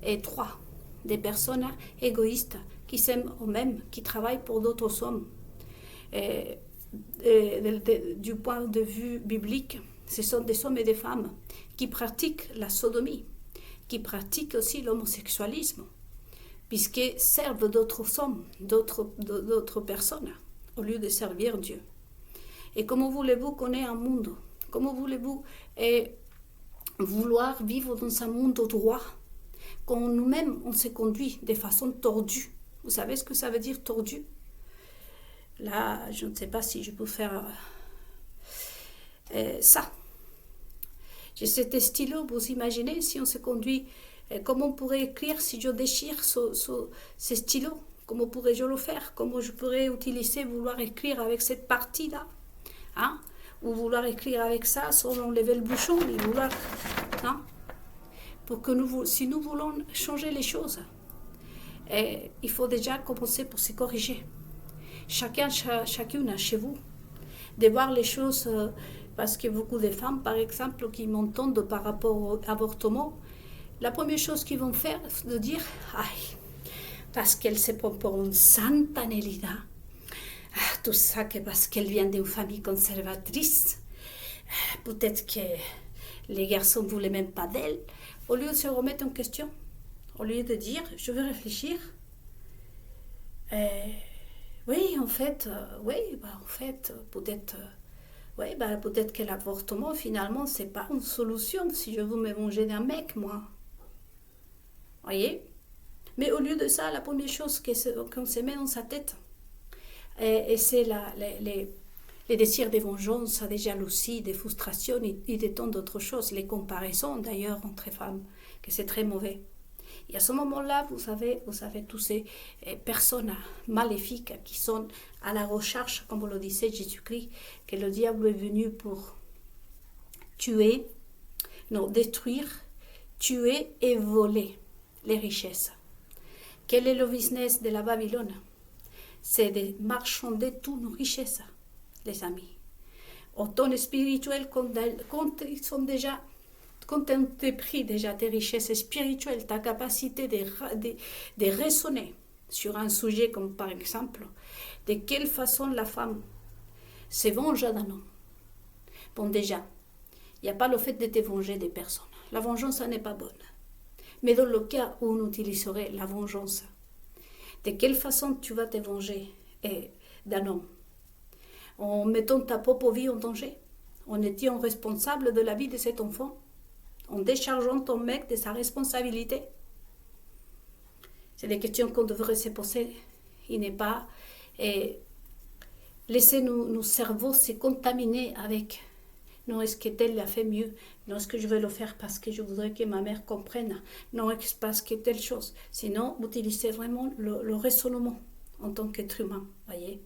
et 3, des personnes égoïstes qui s'aiment eux-mêmes, qui travaillent pour d'autres hommes. Du point de vue biblique, ce sont des hommes et des femmes qui pratiquent la sodomie, qui pratiquent aussi l'homosexualisme, puisqu'ils servent d'autres hommes, d'autres personnes. au lieu de servir Dieu. Et comment voulez-vous qu'on ait un monde? Comment voulez-vous vouloir vivre dans un monde droit quand nous-mêmes on se conduit de façon tordue? Vous savez ce que ça veut dire tordu? Là, je ne sais pas si je peux faire ça. J'ai cet stylo, vous imaginez, si on se conduit, comment on pourrait écrire si je déchire ce stylo? Comment pourrais-je le faire? Comment je pourrais vouloir écrire avec cette partie-là? Hein? Ou vouloir écrire avec ça sans enlever le bouchon, et vouloir, hein? Pour que si nous voulons changer les choses, il faut déjà commencer pour se corriger. Chacune chez vous, de voir les choses, parce que beaucoup de femmes, par exemple, qui m'entendent par rapport au avortement, la première chose qu'ils vont faire, c'est de dire « Aïe, parce qu'elle se prend pour une sainte Annelida, tout ça que parce qu'elle vient d'une famille conservatrice, peut-être que les garçons ne voulaient même pas d'elle. » Au lieu de se remettre en question, au lieu de dire « Je vais réfléchir », oui, en fait, peut-être... peut-être que l'avortement, finalement, c'est pas une solution si je veux me venger d'un mec, moi. Voyez? Mais au lieu de ça, la première chose qu'on se met dans sa tête, et c'est les désirs de vengeance, des jalousies, des frustrations et de tant d'autres choses. Les comparaisons, d'ailleurs, entre femmes, que c'est très mauvais. Et à ce moment-là, vous savez tous ces personnes maléfiques qui sont à la recherche, comme le disait Jésus-Christ, que le diable est venu pour détruire, tuer et voler les richesses. Quel est le business de la Babylone? C'est de marchander toutes nos richesses, les amis. Autant spirituel quand ils sont déjà... Quand tu pris déjà tes richesses spirituelles, ta capacité de raisonner sur un sujet comme par exemple, de quelle façon la femme se venge d'un homme. Bon, déjà, il n'y a pas le fait de te venger des personnes. La vengeance, ça n'est pas bonne. Mais dans le cas où on utiliserait la vengeance, de quelle façon tu vas te venger d'un homme? En mettant ta propre vie en danger, en étant responsable de la vie de cet enfant, en déchargeant ton mec de sa responsabilité. C'est des questions qu'on devrait se poser. Il n'est pas... laisser nos cerveaux se contaminer avec non, est-ce que tel l'a fait mieux? Non, est-ce que je vais le faire parce que je voudrais que ma mère comprenne? Non, est-ce parce que telle chose? Sinon, utilisez vraiment le raisonnement en tant qu'être humain, voyez.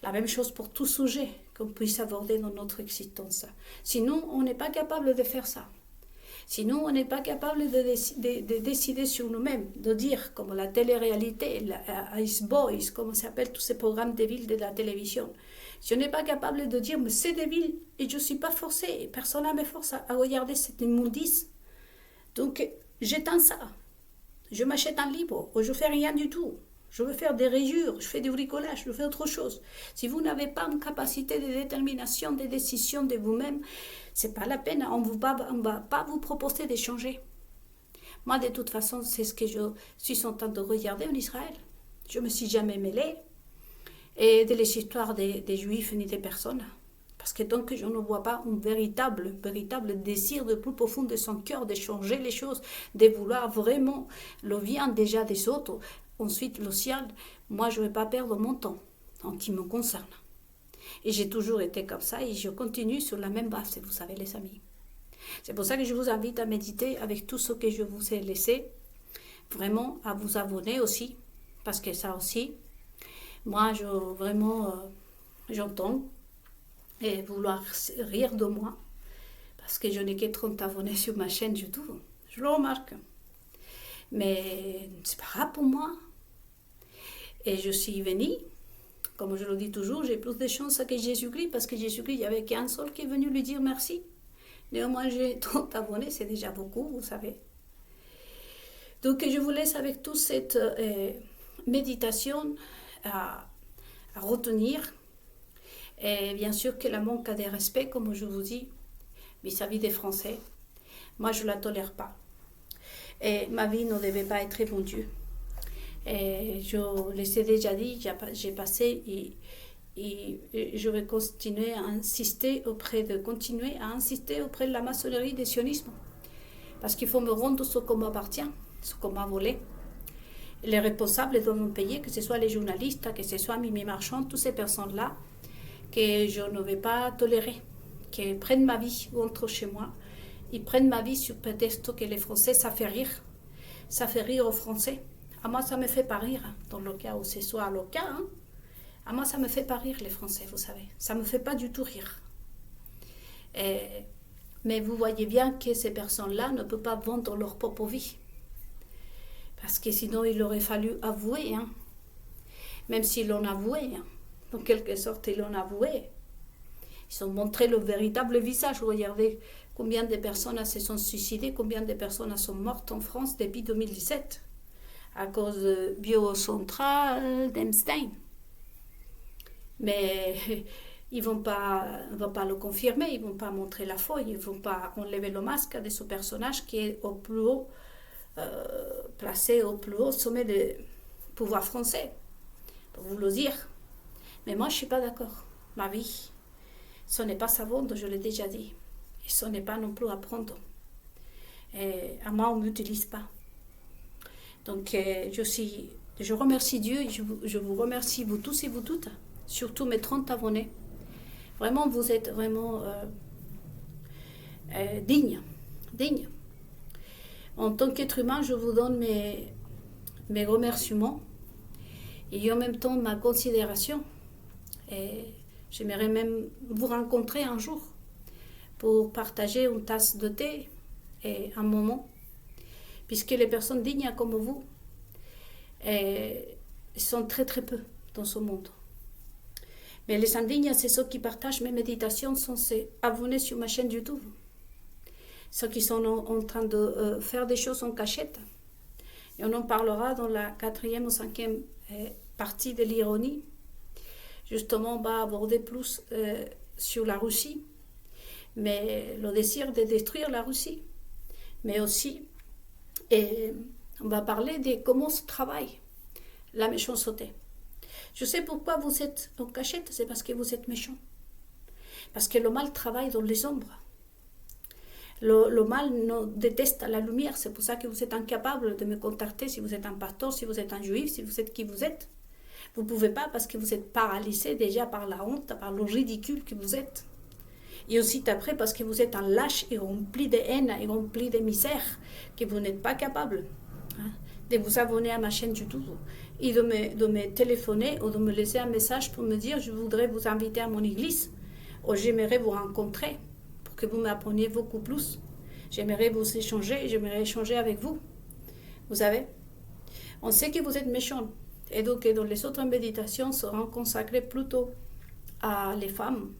La même chose pour tout sujet qu'on puisse aborder dans notre existence. Sinon, on n'est pas capable de faire ça. Sinon, on n'est pas capable de décider sur nous-mêmes, de dire, comme la télé-réalité, la Ice Boys, comme ça s'appelle tous ces programmes débiles de la télévision. Si on n'est pas capable de dire, mais c'est débile, et je ne suis pas forcé, personne ne me force à regarder cette immondice, donc j'éteins ça. Je m'achète un livre, ou je ne fais rien du tout. Je veux faire des rayures, je fais du bricolage, je fais autre chose. Si vous n'avez pas une capacité de détermination, de décision de vous-même, c'est pas la peine, on ne va pas vous proposer de changer. Moi, de toute façon, c'est ce que je suis en train de regarder en Israël. Je ne me suis jamais mêlée de les histoires des Juifs ni des personnes. Parce que tant que je ne vois pas un véritable désir de plus profond de son cœur de changer les choses, de vouloir vraiment le bien déjà des autres, ensuite le ciel, moi je ne vais pas perdre mon temps en ce qui me concerne. Et j'ai toujours été comme ça et je continue sur la même base, vous savez les amis. C'est pour ça que je vous invite à méditer avec tout ce que je vous ai laissé, vraiment à vous abonner aussi, parce que ça aussi, moi j'entends et vouloir rire de moi, parce que je n'ai que 30 abonnés sur ma chaîne YouTube, je le remarque. Mais c'est pas grave pour moi. Et je suis venue, comme je le dis toujours, j'ai plus de chance que Jésus-Christ, parce que Jésus-Christ, il n'y avait qu'un seul qui est venu lui dire merci. Néanmoins, j'ai 30 abonnés, c'est déjà beaucoup, vous savez. Donc, je vous laisse avec toute cette méditation à retenir. Et bien sûr que la manque de respect, comme je vous dis, vis-à-vis des Français, moi, je ne la tolère pas. Et ma vie ne devait pas être vendue. Et je les ai déjà dit, j'ai passé et je vais continuer à insister auprès de la maçonnerie du sionisme. Parce qu'il faut me rendre ce qu'on m'appartient, ce qu'on m'a volé. Les responsables doivent me payer, que ce soit les journalistes, que ce soit Mimi Marchand, toutes ces personnes-là, que je ne vais pas tolérer, qui prennent ma vie ou entrent chez moi. Ils prennent ma vie sur prétexte que les Français, ça fait rire. Ça fait rire aux Français. À moi, ça ne me fait pas rire, dans le cas où ce soit le cas. À moi, ça ne me fait pas rire, les Français, vous savez. Ça ne me fait pas du tout rire. Mais vous voyez bien que ces personnes-là ne peuvent pas vendre leur propre vie. Parce que sinon, il aurait fallu avouer. Même s'ils l'ont avoué, en quelque sorte, ils l'ont avoué. Ils ont montré le véritable visage. Regardez combien de personnes se sont suicidées, combien de personnes sont mortes en France depuis 2017 à cause de Biocentrale d'Einstein. Mais ils ne vont pas le confirmer, ils ne vont pas montrer la feuille, ils ne vont pas enlever le masque de ce personnage qui est au plus haut, placé au plus haut sommet du pouvoir français, pour vous le dire. Mais moi, je ne suis pas d'accord. Ma vie, ce n'est pas sa vente, je l'ai déjà dit. Et ce n'est pas non plus à prendre. Et à moi, on ne m'utilise pas. Donc, je remercie Dieu et je vous remercie, vous tous et vous toutes, surtout mes 30 abonnés. Vraiment, vous êtes vraiment dignes. En tant qu'être humain, je vous donne mes remerciements et en même temps ma considération. Et j'aimerais même vous rencontrer un jour pour partager une tasse de thé et un moment, puisque les personnes dignes comme vous sont très très peu dans ce monde. Mais les indignes, c'est ceux qui partagent mes méditations, sont abonnés sur ma chaîne YouTube. Ceux qui sont en train de faire des choses en cachette. Et on en parlera dans la 4e ou 5e partie de l'ironie. Justement, on va aborder plus sur la Russie, mais le désir de détruire la Russie. Mais aussi, on va parler de comment se travaille la méchanceté. Je sais pourquoi vous êtes en cachette, c'est parce que vous êtes méchant. Parce que le mal travaille dans les ombres. Le mal déteste la lumière, c'est pour ça que vous êtes incapable de me contacter si vous êtes un pasteur, si vous êtes un juif, si vous êtes qui vous êtes. Vous ne pouvez pas parce que vous êtes paralysé déjà par la honte, par le ridicule que vous êtes. Et aussi après parce que vous êtes un lâche et rempli de haine et rempli de misère, que vous n'êtes pas capable de vous abonner à ma chaîne YouTube et de me téléphoner ou de me laisser un message pour me dire je voudrais vous inviter à mon église ou j'aimerais vous rencontrer pour que vous m'appreniez beaucoup plus. J'aimerais vous échanger, j'aimerais échanger avec vous. Vous savez, on sait que vous êtes méchants et donc dans les autres méditations seront consacrées plutôt à les femmes,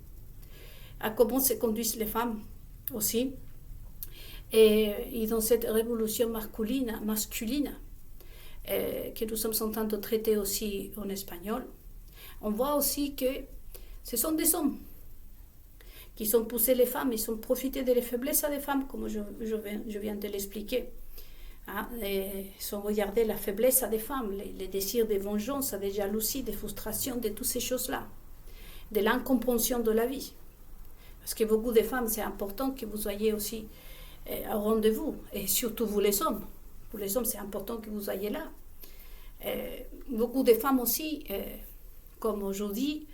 à comment se conduisent les femmes aussi. Et dans cette révolution masculine que nous sommes en train de traiter aussi en espagnol, on voit aussi que ce sont des hommes qui ont poussé les femmes, ils ont profité de la faiblesse des femmes, comme je viens de l'expliquer. Ils ont regardé la faiblesse des femmes, les désirs de vengeance, de jalousie, de frustration, de toutes ces choses-là, de l'incompréhension de la vie. Parce que beaucoup de femmes, c'est important que vous soyez aussi au rendez-vous, et surtout vous les hommes. Pour les hommes, c'est important que vous soyez là. Beaucoup de femmes aussi, comme aujourd'hui,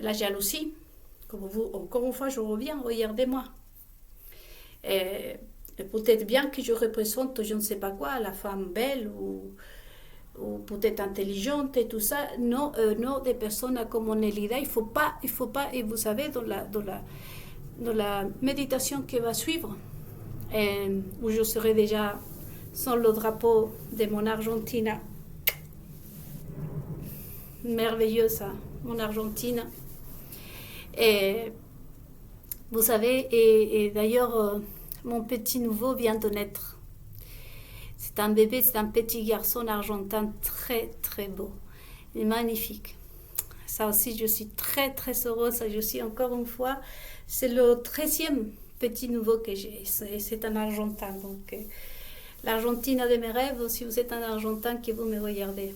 la jalousie, comme vous, encore une fois, je reviens, regardez-moi. Peut-être bien que je représente, je ne sais pas quoi, la femme belle ou peut-être intelligente et tout ça. Non, des personnes comme Nelida, il faut pas, et vous savez, dans la méditation qui va suivre, où je serai déjà sans le drapeau de mon Argentine, merveilleux ça, mon Argentine. Et vous savez, et d'ailleurs, mon petit nouveau vient de naître. C'est un bébé, c'est un petit garçon argentin très très beau et magnifique. Ça aussi, je suis très très heureuse. Je suis encore une fois, c'est le 13e petit nouveau que j'ai. C'est un argentin. Donc, l'Argentine de mes rêves, si vous êtes un Argentin que vous me regardez.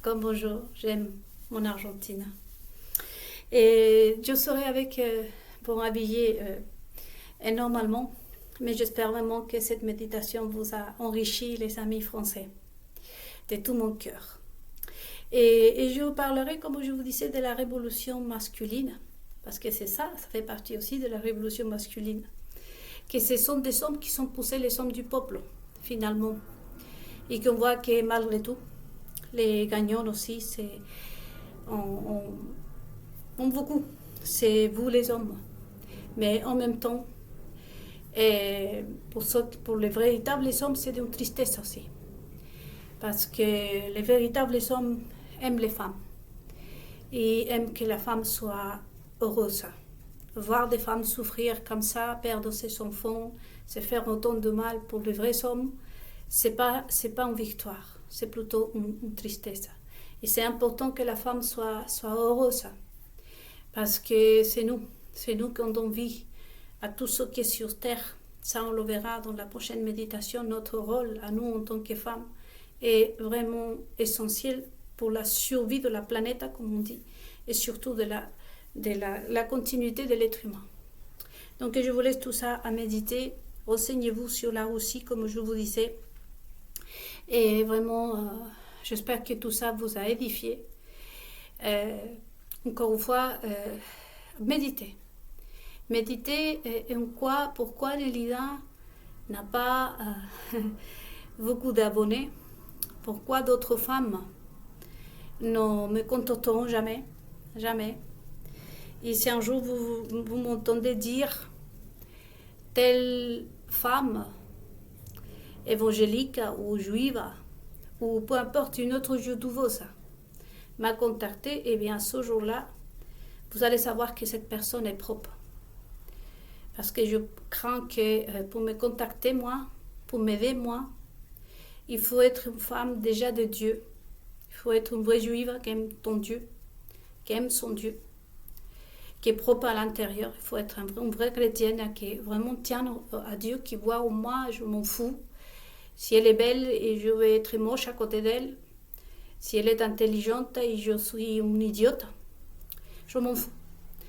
Comme bonjour, j'aime mon Argentine. Et je serai avec, pour habiller énormément, mais j'espère vraiment que cette méditation vous a enrichi, les amis français, de tout mon cœur. Et je vous parlerai, comme je vous disais, de la révolution masculine, parce que c'est ça, ça fait partie aussi de la révolution masculine, que ce sont des hommes qui sont poussés les hommes du peuple, finalement, et qu'on voit que malgré tout, les gagnants aussi, on beaucoup, c'est vous les hommes, mais en même temps, et pour les véritables hommes, c'est une tristesse aussi, parce que les véritables hommes aiment les femmes, et aiment que la femme soit heureuse. Voir des femmes souffrir comme ça, perdre ses enfants, se faire autant de mal pour les vrais hommes, c'est pas une victoire, c'est plutôt une tristesse. Et c'est important que la femme soit heureuse, parce que c'est nous quand on vit à tout ce qui est sur terre. Ça, on le verra dans la prochaine méditation. Notre rôle à nous en tant que femmes est vraiment essentiel pour la survie de la planète, comme on dit, et surtout de la continuité de l'être humain. Donc je vous laisse tout ça à méditer. Renseignez-vous sur la Russie, comme je vous disais. Et vraiment, j'espère que tout ça vous a édifié. Encore une fois, méditez. Méditez en pourquoi Nelida n'a pas beaucoup d'abonnés, pourquoi d'autres femmes ne me contacteront jamais. Et si un jour vous m'entendez dire telle femme évangélique ou juive ou peu importe une autre judovosa m'a contacté, et bien ce jour-là, vous allez savoir que cette personne est propre. Parce que je crains que pour me contacter moi, pour m'aider moi, il faut être une femme déjà de Dieu. Il faut être une vraie juive qui aime ton Dieu, qui aime son Dieu, qui est propre à l'intérieur. Il faut être une vraie chrétienne qui vraiment tient à Dieu, qui voit en moi, je m'en fous. Si elle est belle et je vais être moche à côté d'elle, si elle est intelligente et je suis une idiote, je m'en fous.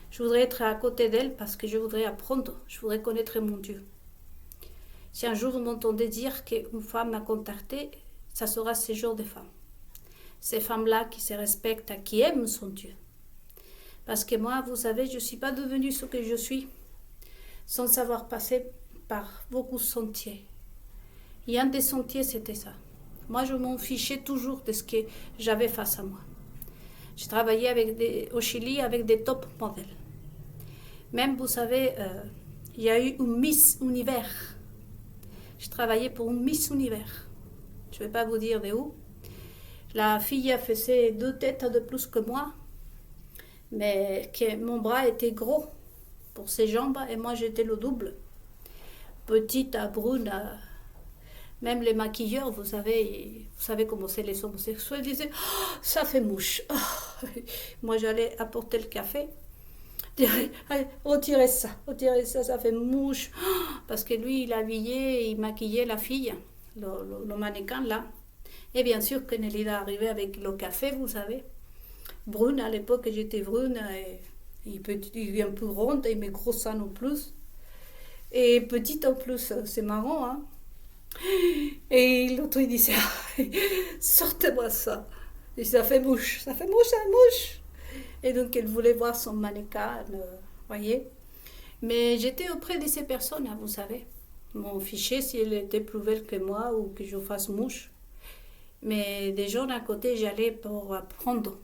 Je voudrais être à côté d'elle parce que je voudrais apprendre, je voudrais connaître mon Dieu. Si un jour vous m'entendez dire qu'une femme m'a contacté, ça sera ce genre de femme. Ces femmes-là qui se respectent, qui aiment son Dieu. Parce que moi, vous savez, je ne suis pas devenue ce que je suis sans savoir passer par beaucoup de sentiers. Et un des sentiers, c'était ça. Moi, je m'en fichais toujours de ce que j'avais face à moi. J'ai travaillé au Chili avec des top modèles. Même, vous savez, il y a eu une Miss Univers. J'ai travaillé pour une Miss Univers. Je ne vais pas vous dire de où. La fille faisait 2 têtes de plus que moi, mais que mon bras était gros pour ses jambes et moi j'étais le double. Petite, brune, même les maquilleurs, vous savez comment c'est les homosexuels, disaient oh, ça fait mouche. Oh. Moi j'allais apporter le café. Retirez ça, ça fait mouche. Parce que lui, il habillait, il maquillait la fille, le mannequin là. Et bien sûr que Nelida arrivait avec le café, vous savez. Brune, à l'époque, j'étais brune, et un peu ronde, et mes gros seins en plus. Et petite en plus, c'est marrant, hein. Et l'autre, il disait, sortez-moi ça. Et ça fait mouche. Et donc, elle voulait voir son mannequin, voyez. Mais j'étais auprès de ces personnes, vous savez. M'en fichais si elle était plus belle que moi ou que je fasse mouche. Mais des gens à côté, j'allais pour apprendre.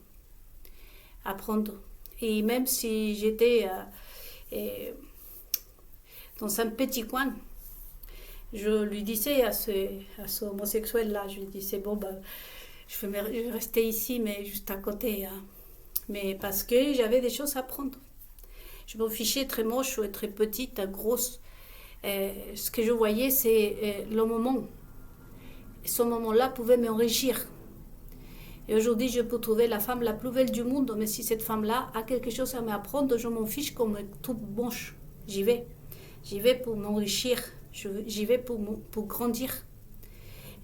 Et même si j'étais dans un petit coin, je lui disais à ce homosexuel-là, je lui disais, bon, je vais rester ici, mais juste à côté. Hein. Mais parce que j'avais des choses à apprendre. Je me fichais très moche, très petite, grosse. Ce que je voyais, c'est le moment. Et ce moment-là pouvait m'enrichir. Et aujourd'hui, je peux trouver la femme la plus belle du monde, mais si cette femme-là a quelque chose à m'apprendre, je m'en fiche comme toute moche. J'y vais. J'y vais pour m'enrichir. J'y vais pour grandir.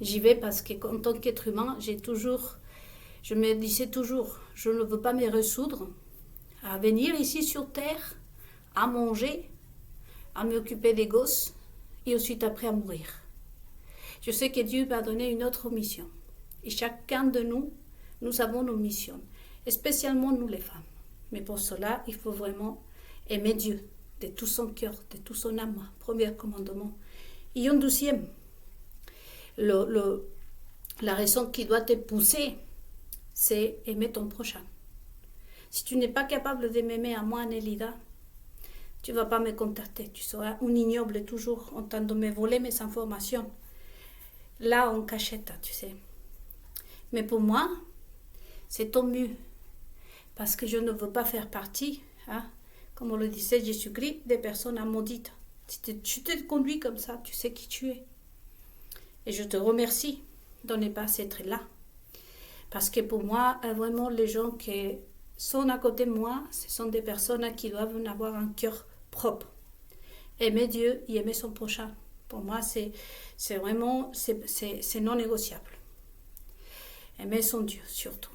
J'y vais parce qu'en tant qu'être humain, je me disais toujours, je ne veux pas me ressoudre à venir ici sur Terre, à manger, à m'occuper des gosses et ensuite après à mourir. Je sais que Dieu m'a donné une autre mission. Et chacun de nous, nous avons nos missions, et spécialement nous les femmes. Mais pour cela, il faut vraiment aimer Dieu de tout son cœur, de tout son âme. Premier commandement. Et un deuxième, la raison qui doit te pousser, c'est aimer ton prochain. Si tu n'es pas capable de m'aimer à moi, Nélida, tu ne vas pas me contacter. Tu seras un ignoble toujours en train de me voler mes informations. Là, en cachette, tu sais. Mais pour moi, c'est tant mieux. Parce que je ne veux pas faire partie, comme on le disait Jésus-Christ, des personnes maudites. Si tu te conduis comme ça, tu sais qui tu es. Et je te remercie de ne pas être là. Parce que pour moi, vraiment, les gens qui sont à côté de moi, ce sont des personnes qui doivent avoir un cœur propre. Aimer Dieu et aimer son prochain. Pour moi, c'est vraiment, c'est non négociable. Aimer son Dieu, surtout.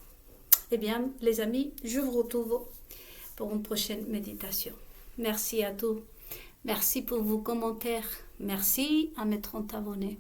Eh bien, les amis, je vous retrouve pour une prochaine méditation. Merci à tous. Merci pour vos commentaires. Merci à mes 30 abonnés.